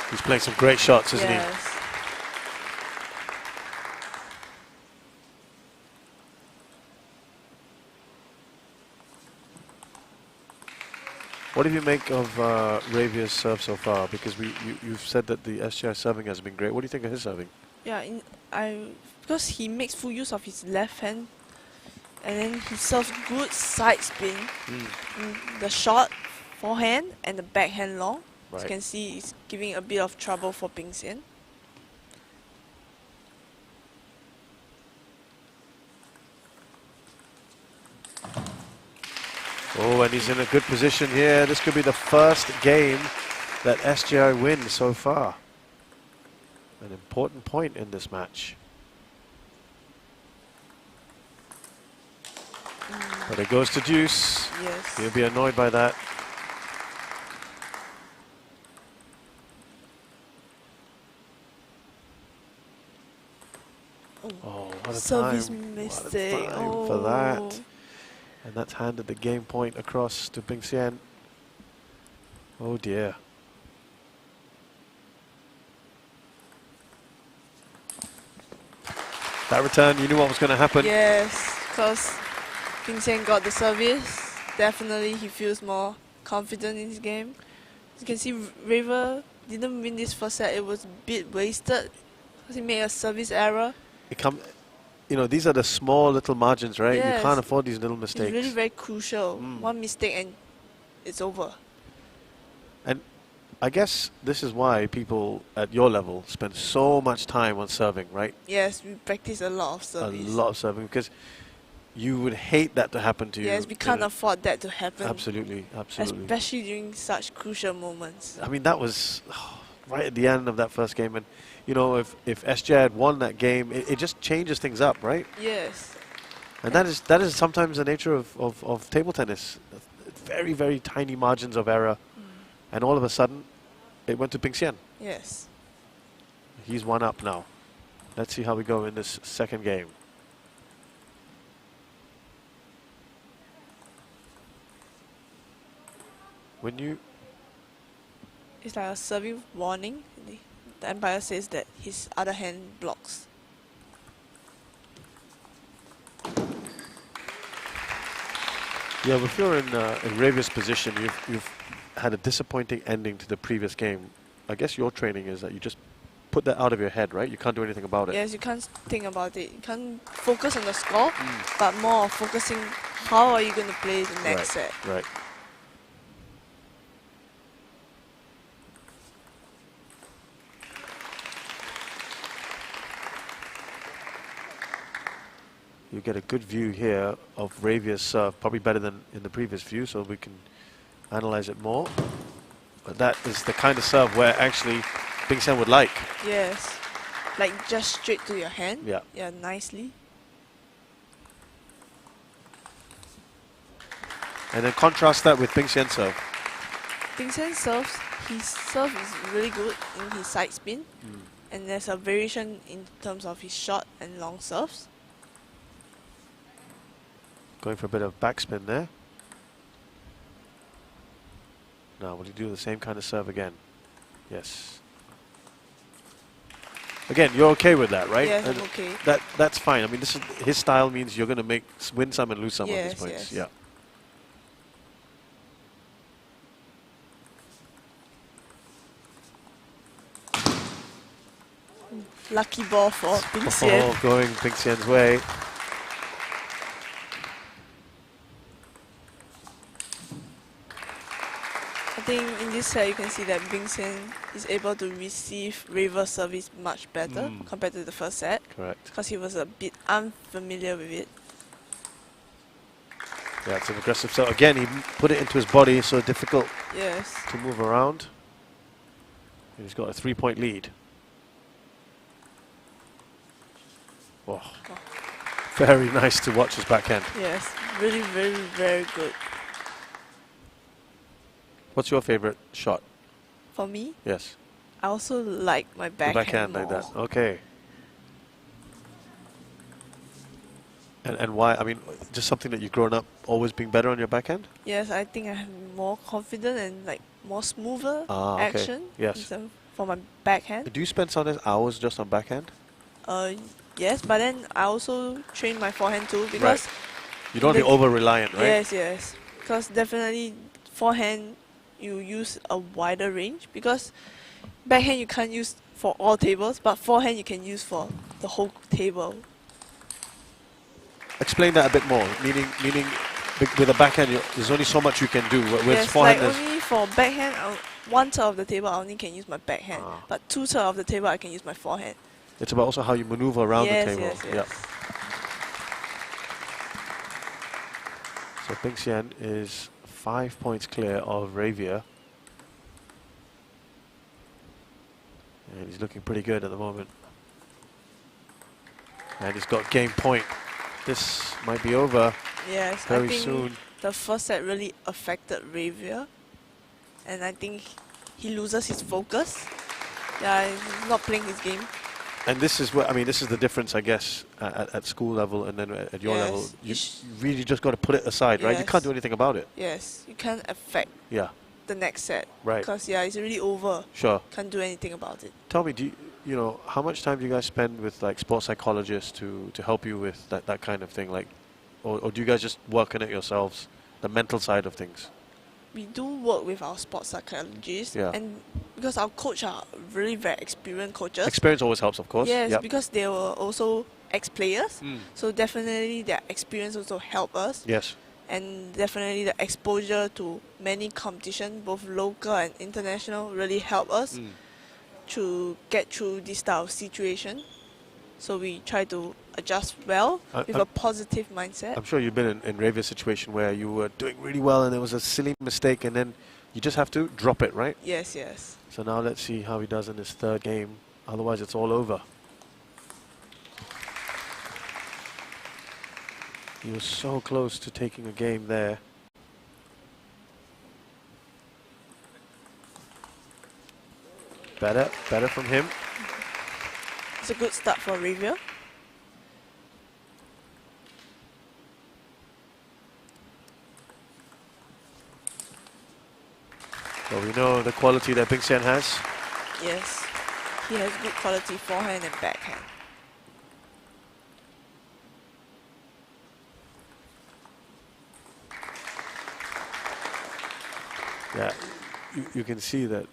He's playing some great shots, isn't he? Yes. What do you make of Ravia's serve so far? Because you've said that the SGI serving has been great. What do you think of his serving? Yeah, because he makes full use of his left hand, and then he serves good side spin. The short forehand and the backhand long. As you Right. can see, it's giving a bit of trouble for Bing Xian. Oh, and he's in a good position here. This could be the first game that SGI wins so far. An important point in this match. But it goes to deuce. Yes. He'll be annoyed by that. Oh, what a Service time. mistake. What a time for that. And that's handed the game point across to Bing Xian. Oh dear. That return, you knew what was going to happen. Yes, because Bing Xian got the service. Definitely he feels more confident in his game. You can see Raver didn't win this first set. It was a bit wasted because he made a service error. These are the small little margins, right? Yes. You can't afford these little mistakes. It's really very crucial. Mm. One mistake and it's over. And I guess this is why people at your level spend so much time on serving, right? Yes, we practice a lot of service. A lot of serving, because you would hate that to happen to you. Yes, we can't afford that to happen. Absolutely, absolutely. Especially during such crucial moments. I mean, that was right at the end of that first game. And, if SJ had won that game, it just changes things up, right? Yes. And that is sometimes the nature of table tennis. Very, very tiny margins of error. And all of a sudden, it went to Bing Xian. Yes. He's one up now. Let's see how we go in this second game. It's like a serving warning. The umpire says that his other hand blocks. Yeah, if you're in Ravia's position, you've had a disappointing ending to the previous game. I guess your training is that you just put that out of your head, right? You can't do anything about it. Yes, you can't think about it. You can't focus on the score, but more focusing how are you going to play the next set. Right. You get a good view here of Ravia's serve, probably better than in the previous view, so we can analyze it more. But that is the kind of serve where actually Bing Xian would like. Yes, like just straight to your hand. Yeah. Yeah, nicely. And then contrast that with Bing Xian's serve. Bing Xian serves, his serve is really good in his side spin. And there's a variation in terms of his short and long serves. Going for a bit of backspin there. Now, will he do the same kind of serve again? Yes. Again, you're okay with that, right? Yes, I'm okay. That's fine. I mean, this is his style means you're going to win some and lose some Yes, on these points. yes. Yeah. Lucky ball for Bing Xian. Oh, going Bing Xian's way. I think in this set you can see that Bing Xian is able to receive Raver's service much better compared to the first set. Correct. Because he was a bit unfamiliar with it. Yeah, it's an aggressive serve. Again, he put it into his body, so difficult Yes. to move around. And he's got a 3-point lead. Oh. Very nice to watch his backhand. Yes. Really, very, very good. What's your favorite shot? For me, Yes. I also like my The backhand like more. that. Okay. And why? I mean, just something that you've grown up always being better on your backhand? Yes, I think I have more confident and like more smoother Okay. action. Yes. instead of for my backhand. Do you spend some hours just on backhand? Yes, but then I also train my forehand too because You don't want to be over-reliant, right? yes, yes, because definitely forehand you use a wider range because backhand you can't use for all tables, but forehand you can use for the whole table. Explain that a bit more. Meaning, with a backhand, there's only so much you can do. With Yes, forehand, like there's only for backhand, one third of the table I only can use my backhand, but 2/3 of the table I can use my forehand. it's about also how you maneuver around yes, the table. yes, yes. Yeah. So Bing Xian is 5 points clear of Ravia. And he's looking pretty good at the moment. And he's got game point. This might be over Yes, very I think soon. the first set really affected Ravia, and I think he loses his focus. Yeah, he's not playing his game. And this is what I mean. This is the difference, I guess, at school level and then at your level. You really just got to put it aside, right? You can't do anything about it. Yes, you can't affect the next set. Right. Because it's already over. Sure. Can't do anything about it. Tell me, you know, how much time do you guys spend with like sports psychologists to help you with that kind of thing, like, or do you guys just work on it yourselves, the mental side of things? We do work with our sports psychologists, and because our coach are really very experienced coaches. Experience always helps, of course. Yes, because they were also ex-players, Mm. so definitely their experience also help us. Yes. And definitely the exposure to many competitions, both local and international, really help us to get through this type of situation. So we try to adjust well with a positive mindset. I'm sure you've been in Ravia's situation where you were doing really well and there was a silly mistake and then you just have to drop it, right? Yes, yes. So now let's see how he does in his third game. Otherwise, it's all over. He was so close to taking a game there. Better from him. It's a good start for Ravia. Well, we know the quality that Bing Xian has. Yes, he has good quality forehand and backhand. Yeah, you can see that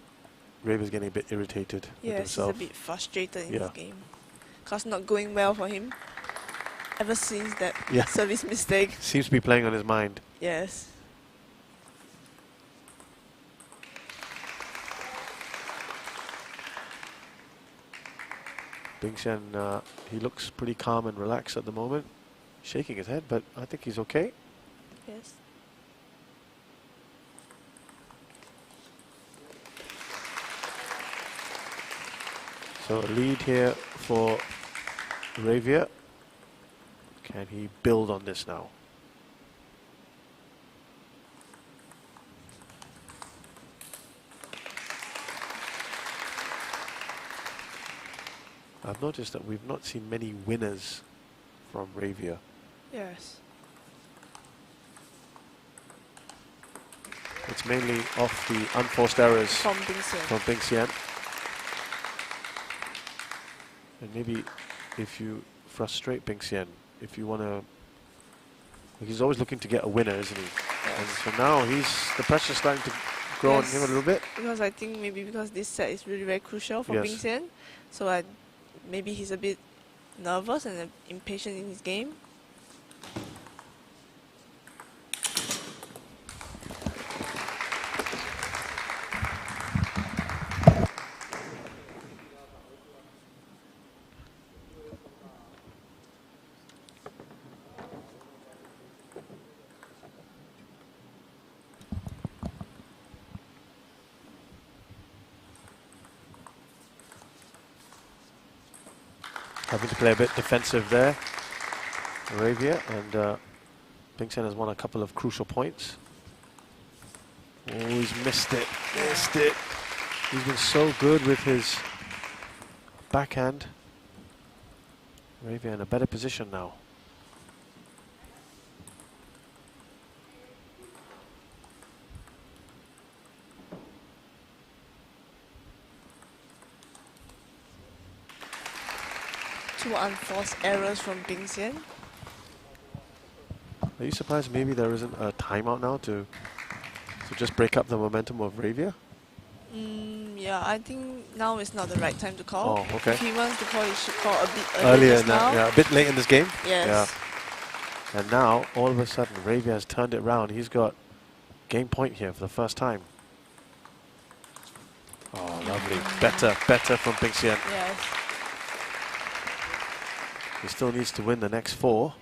Ravia's getting a bit irritated with himself. Yes, he's a bit frustrated in his game. Because not going well for him ever since that service mistake. Seems to be playing on his mind. Yes. Bing Xian, he looks pretty calm and relaxed at the moment. Shaking his head, but I think he's okay. Yes. So a lead here for Ravia. Can he build on this now? I've noticed that we've not seen many winners from Ravia. Yes. It's mainly off the unforced errors from Bing Xian. And maybe if you frustrate Bing Xian, if you want to, he's always looking to get a winner, isn't he? Yes. And so now the pressure's starting to grow on him a little bit. Because I think maybe because this set is really very crucial for Bing Xian, so maybe he's a bit nervous and impatient in his game. Having to play a bit defensive there, Ravia, and Bing Xian has won a couple of crucial points. Oh, he's missed it. He's been so good with his backhand. Ravia in a better position now. Two unforced errors from Bing Xian. Are you surprised maybe there isn't a timeout now to just break up the momentum of Ravia? Yeah, I think now is not the right time to call. Oh, okay. If he wants to call, he should call a bit earlier now. Yeah, a bit late in this game. Yes. Yeah. And now, all of a sudden, Ravia has turned it around. He's got game point here for the first time. Oh, lovely. Better from Bing Xian. Yes. He still needs to win the next 4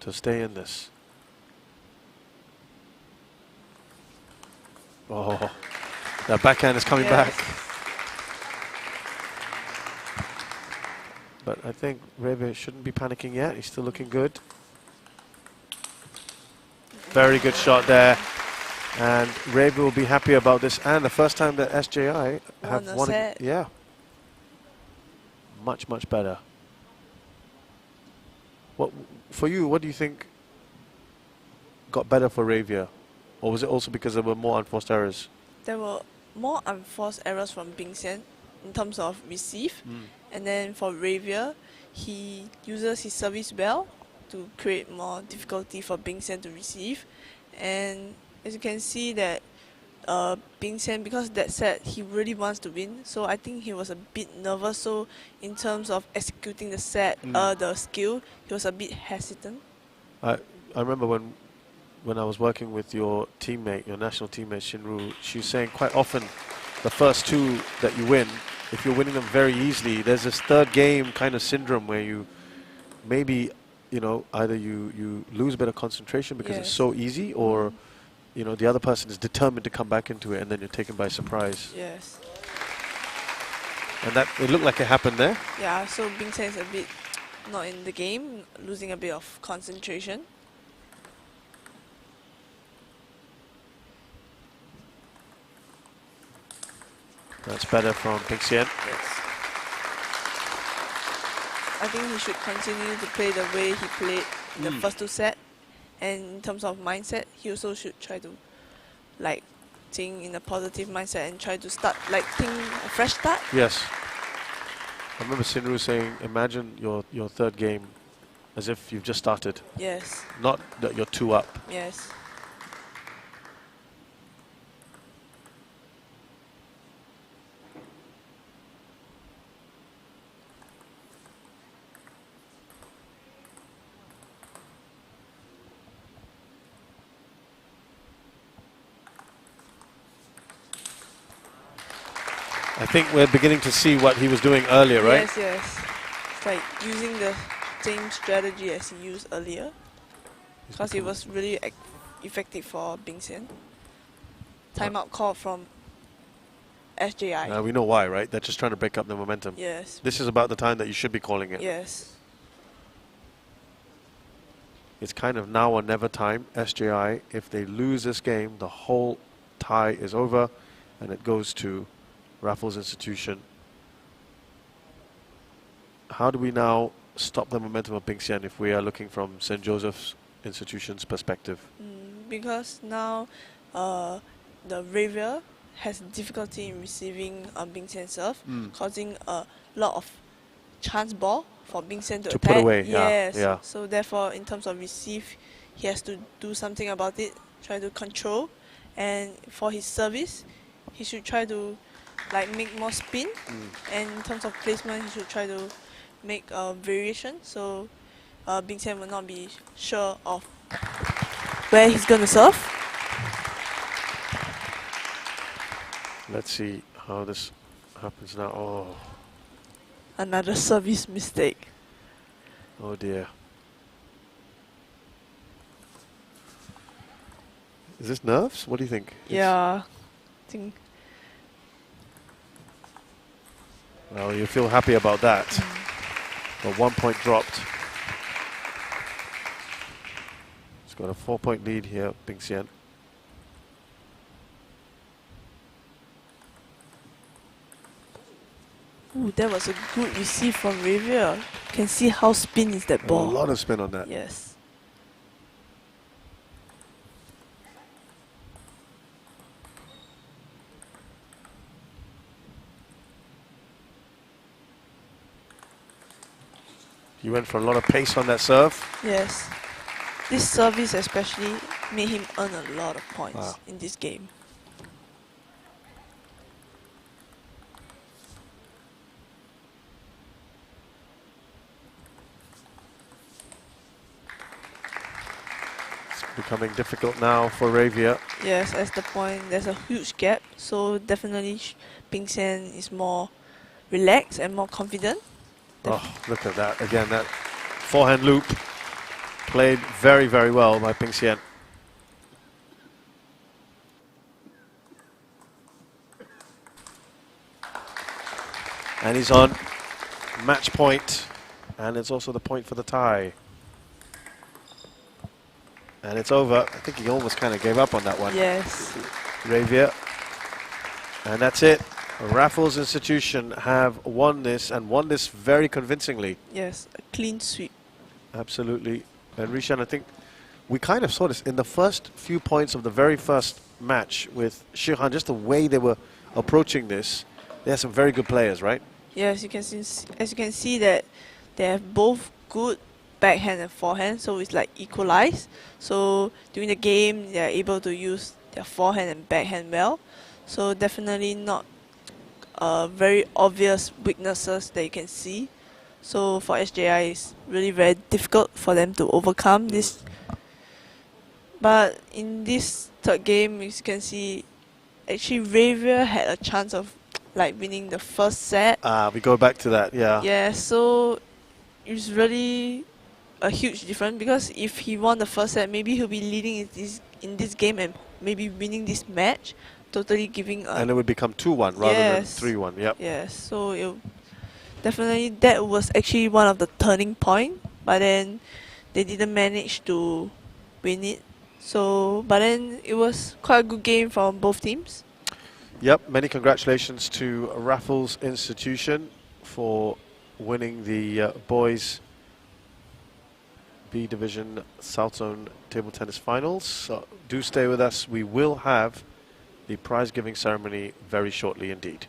to stay in this. Oh, that backhand is coming back. But I think Ravia shouldn't be panicking yet. He's still looking good. Very good shot there. And Ravia will be happy about this. And the first time that SJI have won. Set. Yeah. much, much better. What for you? What do you think got better for Ravia, or was it also because there were more unforced errors? There were more unforced errors from Bing Xian in terms of receive, and then for Ravia, he uses his service well to create more difficulty for Bing Xian to receive, and as you can see that Bing Xian, because that set he really wants to win, so I think he was a bit nervous. So in terms of executing the set, the skill, he was a bit hesitant. I remember when I was working with your teammate, your national teammate Shinru, she was saying quite often the first two that you win, if you're winning them very easily, there's this third game kind of syndrome where you maybe, you know, either you lose a bit of concentration because it's so easy, or you know, the other person is determined to come back into it, and then you're taken by surprise. Yes. And that, it looked like it happened there. Yeah, so Bing Xian is a bit not in the game, losing a bit of concentration. That's better from Bing Xian. Yes. I think he should continue to play the way he played the first two sets. And in terms of mindset, he also should try to like think in a positive mindset and try to start think a fresh start. Yes. I remember Shinru saying, imagine your third game as if you've just started. Yes. Not that you're two up. Yes. I think we're beginning to see what he was doing earlier, right? Yes, yes. It's like using the same strategy as he used earlier, because it was really effective for Bing Xian. Timeout call from SJI. Now we know why, right? They're just trying to break up the momentum. Yes. This is about the time that you should be calling it. Yes. It's kind of now or never time. SJI, if they lose this game, the whole tie is over, and it goes to Raffles Institution. How do we now stop the momentum of Bing Xian if we are looking from St. Joseph's Institution's perspective? Because now the Ravia has difficulty in receiving Bing Xian serve, causing a lot of chance ball for Bing Xian to attack. Put away. Yes. Yeah. So therefore, in terms of receive, he has to do something about it, try to control. And for his service, he should try to make more spin. And in terms of placement, he should try to make a variation, so Bing Xian will not be sure of where he's going to serve. Let's see how this happens now. Oh, Another service mistake. oh dear. Is this nerves? What do you think? Yeah, I think. Well, you feel happy about that. But 1 point dropped. He's got a 4-point lead here, Bing Xian. Ooh, that was a good receive from Ravia. Can see how spin is that ball. A lot of spin on that. Yes. He went for a lot of pace on that serve. Yes. This service especially made him earn a lot of points in this game. It's becoming difficult now for Ravia. Yes, as the point, there's a huge gap, so definitely Bing Xian is more relaxed and more confident. Oh, look at that. Again, that forehand loop played very, very well by Bing Xian. And he's on match point, and it's also the point for the tie. And it's over. I think he almost kind of gave up on that one. Yes. Ravia. And that's it. Raffles Institution have won this and won this very convincingly. Yes, a clean sweep. Absolutely. And Rishan, I think we kind of saw this in the first few points of the very first match with Shihan, just the way they were approaching this. They have some very good players, right? Yes, you can see, as you can see that they have both good backhand and forehand, so it's like equalized. So during the game, they are able to use their forehand and backhand well. So definitely not very obvious weaknesses that you can see. So for SJI, it's really very difficult for them to overcome this. But in this third game, as you can see, actually Ravia had a chance of like winning the first set. We go back to that, yeah. Yeah, so it's really a huge difference, because if he won the first set, maybe he'll be leading in this game and maybe winning this match, totally giving a... And it would become 2-1 rather than 3-1, yep. Yes, so definitely that was actually one of the turning point, but then they didn't manage to win it. So, but then it was quite a good game from both teams. Yep, many congratulations to Raffles Institution for winning the boys B Division South Zone Table Tennis Finals. So do stay with us. We will have the prize giving ceremony very shortly indeed.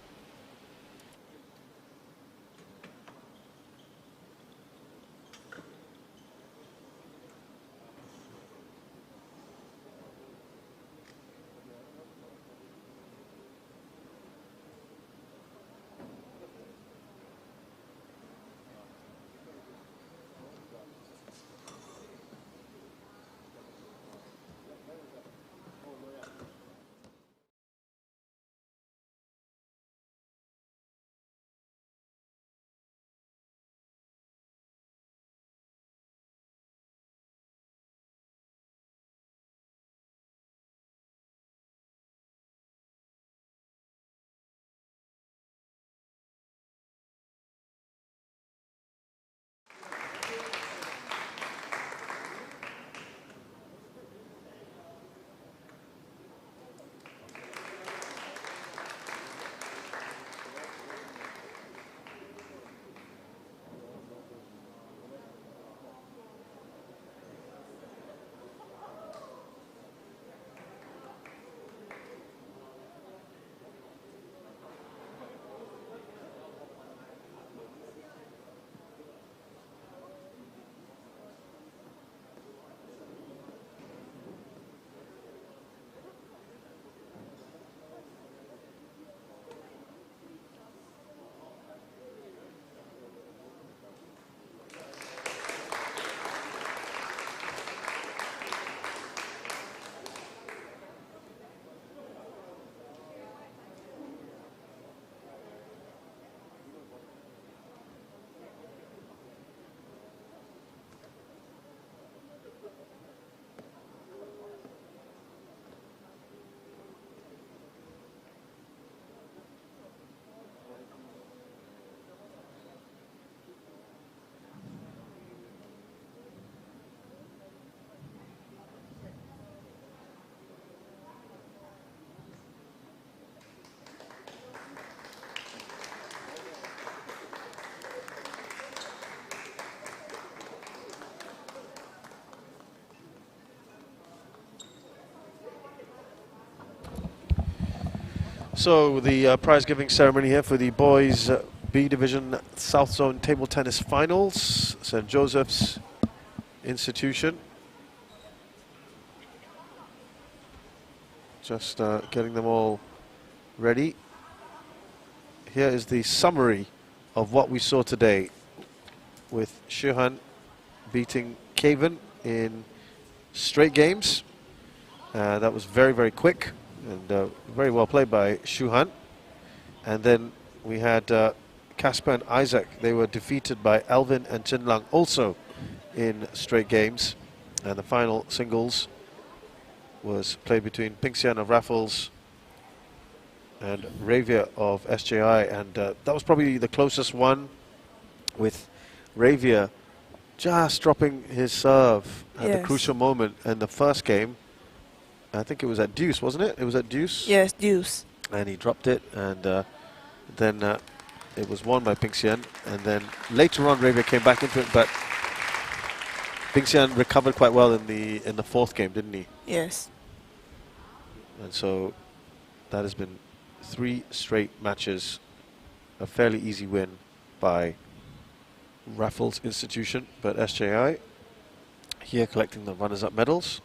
So the prize giving ceremony here for the boys B Division South Zone Table Tennis Finals, St. Joseph's Institution. Just getting them all ready. Here is the summary of what we saw today, with Shihan beating Caven in straight games. That was very, very quick and very well played by Shuhan. And then we had Casper and Isaac. They were defeated by Alvin and Chin Lang, also in straight games. And the final singles was played between Pingxian of Raffles and Ravia of SJI, and that was probably the closest one, with Ravia just dropping his serve at the crucial moment in the first game. I think it was at deuce, wasn't it? It was at deuce? Yes, deuce. And he dropped it, and Then it was won by Pingxian, and then later on Arabia came back into it, but Pingxian recovered quite well in the fourth game, didn't he? Yes. And so that has been 3 straight matches, a fairly easy win by Raffles Institution, but SJI here collecting the runners-up medals.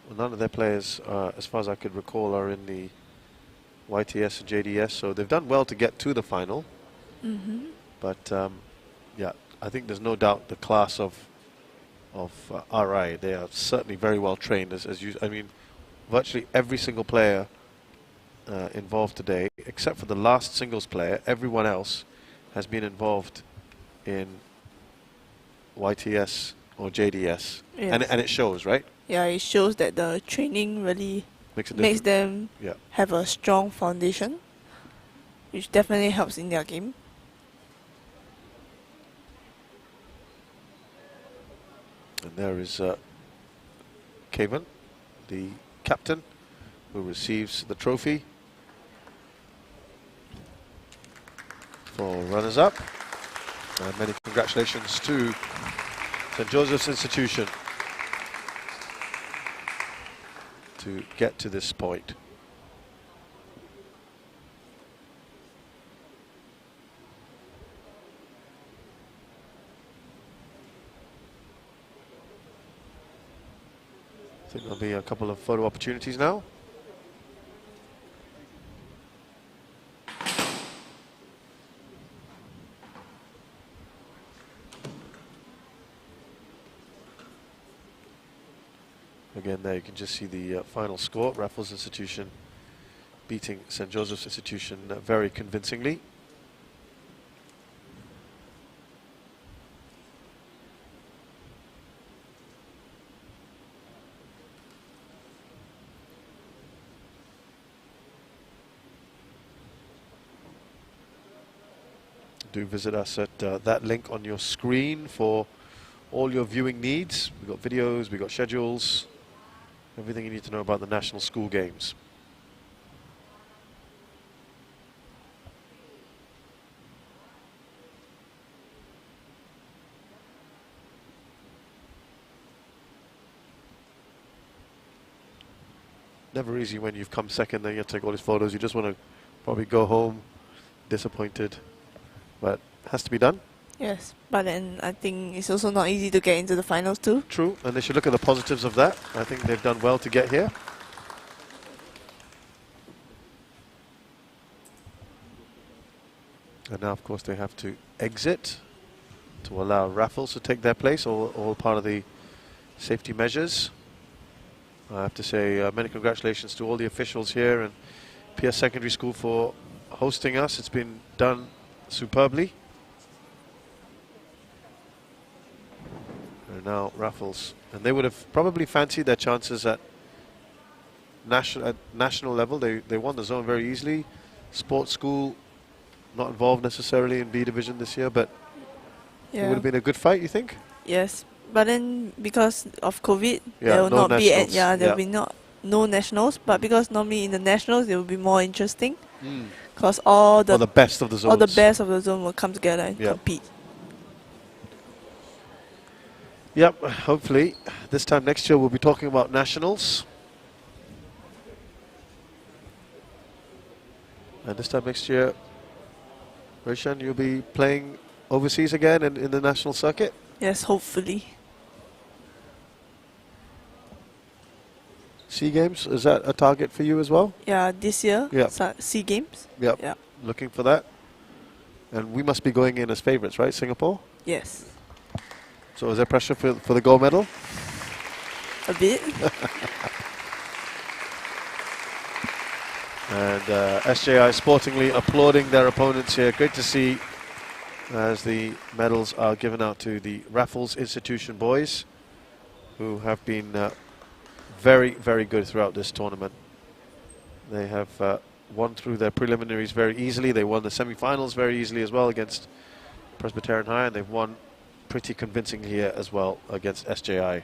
Well, none of their players, as far as I could recall, are in the YTS and JDS, so they've done well to get to the final. Mm-hmm. But yeah, I think there's no doubt the class of RI, they are certainly very well trained. As you, I mean, virtually every single player involved today, except for the last singles player, everyone else has been involved in YTS or JDS, Yes. and it shows, right? Yeah, it shows that the training really Makes a makes difference. them Yeah. have a strong foundation, which definitely helps in their game. And there is Kavan, the captain, who receives the trophy for runners-up. And many congratulations to St. Joseph's Institution to get to this point. I think there'll be a couple of photo opportunities now. Again, there you can just see the final score. Raffles Institution beating St. Joseph's Institution very convincingly. Do visit us at that link on your screen for all your viewing needs. We've got videos, we've got schedules, everything you need to know about the National School Games. Never easy when you've come second, then you have to take all these photos. You just want to probably go home disappointed, but it has to be done. Yes, but then I think it's also not easy to get into the finals too. True, and they should look at the positives of that. I think they've done well to get here. And now, of course, they have to exit to allow Raffles to take their place, all part of the safety measures. I have to say many congratulations to all the officials here and Pierce Secondary School for hosting us. It's been done superbly. And now Raffles, and they would have probably fancied their chances at national level. They won the zone very easily. Sports school not involved necessarily in B division this year, but it would have been a good fight, you think? Yes, but then because of COVID, Yeah, there will no not be nationals. there will be no nationals. But because normally in the nationals it will be more interesting, because all the best of the zones. all the best of the zone will come together and compete. Yep, hopefully this time next year we'll be talking about nationals. And this time next year, Roshan, you'll be playing overseas again in the national circuit? Yes, hopefully. SEA Games, is that a target for you as well? Yeah, this year, Yeah. SEA Games. Yep. Yeah. Looking for that. And we must be going in as favourites, right, Singapore? Yes. So is there pressure for the gold medal? A bit. And SJI sportingly applauding their opponents here. Great to see as the medals are given out to the Raffles Institution boys, who have been very, very good throughout this tournament. They have won through their preliminaries very easily. They won the semi-finals very easily as well against Presbyterian High, and they've won pretty convincingly here as well against SJI.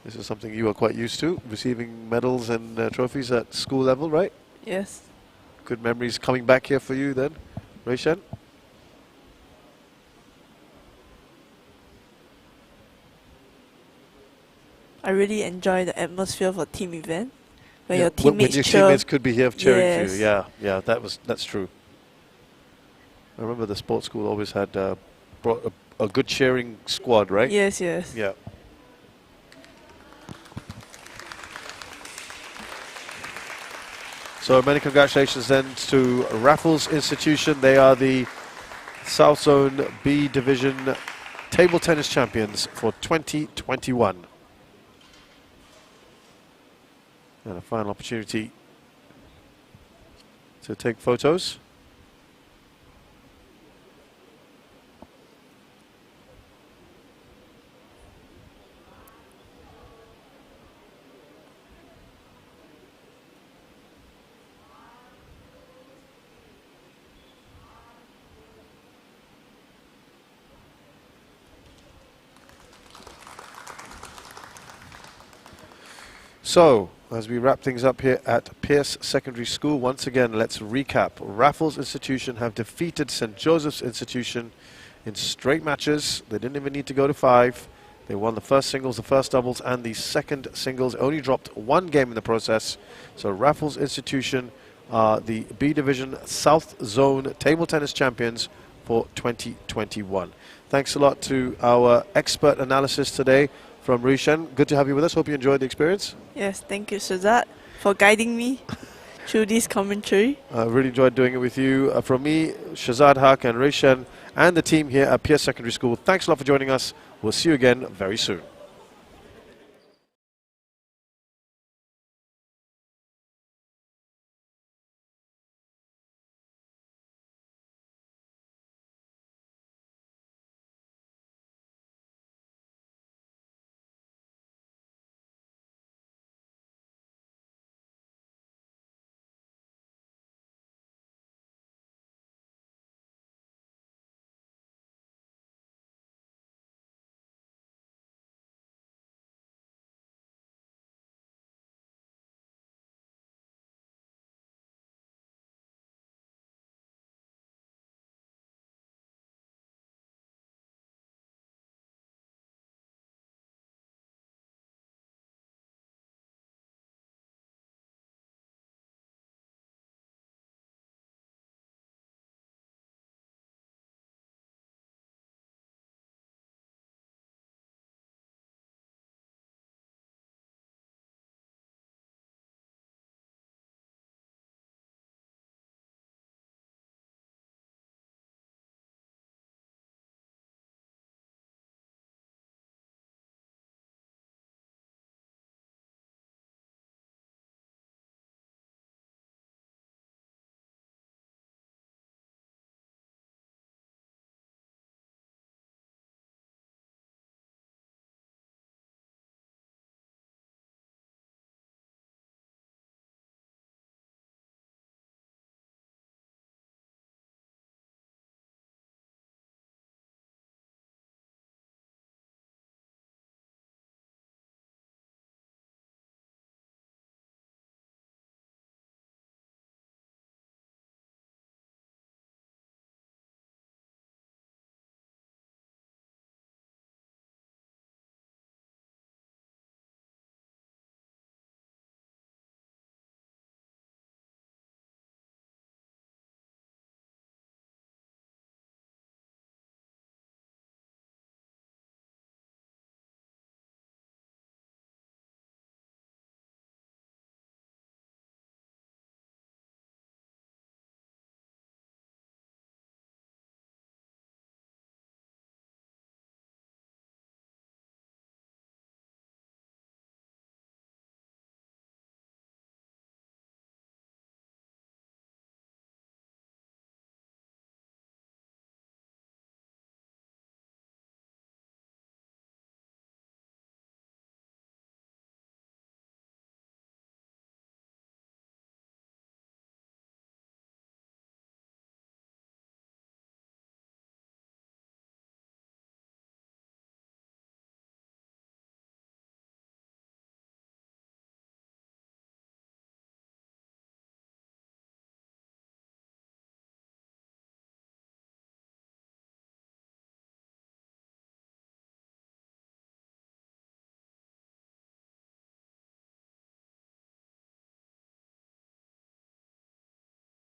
This is something you are quite used to, receiving medals and trophies at school level, right? Yes. Good memories coming back here for you then, Ruishan? I really enjoy the atmosphere for team event, where Yeah, your when teammates your cheer. teammates could be here cheering for you. Yes. Yeah, that's true. I remember the sports school always had brought a good cheering squad, right? Yes, yes. Yeah. So many congratulations then to Raffles Institution. They are the South Zone B Division table tennis champions for 2021. And a final opportunity to take photos. So, as we wrap things up here at Pierce Secondary School, once again, let's recap. Raffles Institution have defeated St. Joseph's Institution in straight matches. They didn't even need to go to 5. They won the first singles, the first doubles, and the second singles. Only dropped 1 game in the process. So Raffles Institution are the B Division South Zone table tennis champions for 2021. Thanks a lot to our expert analysis today from Ruishan. Good to have you with us. Hope you enjoyed the experience. Yes, thank you, Shazad, for guiding me through this commentary. I really enjoyed doing it with you. From me, Shazad Haq and Ruishan and the team here at Pierce Secondary School, thanks a lot for joining us. We'll see you again very soon.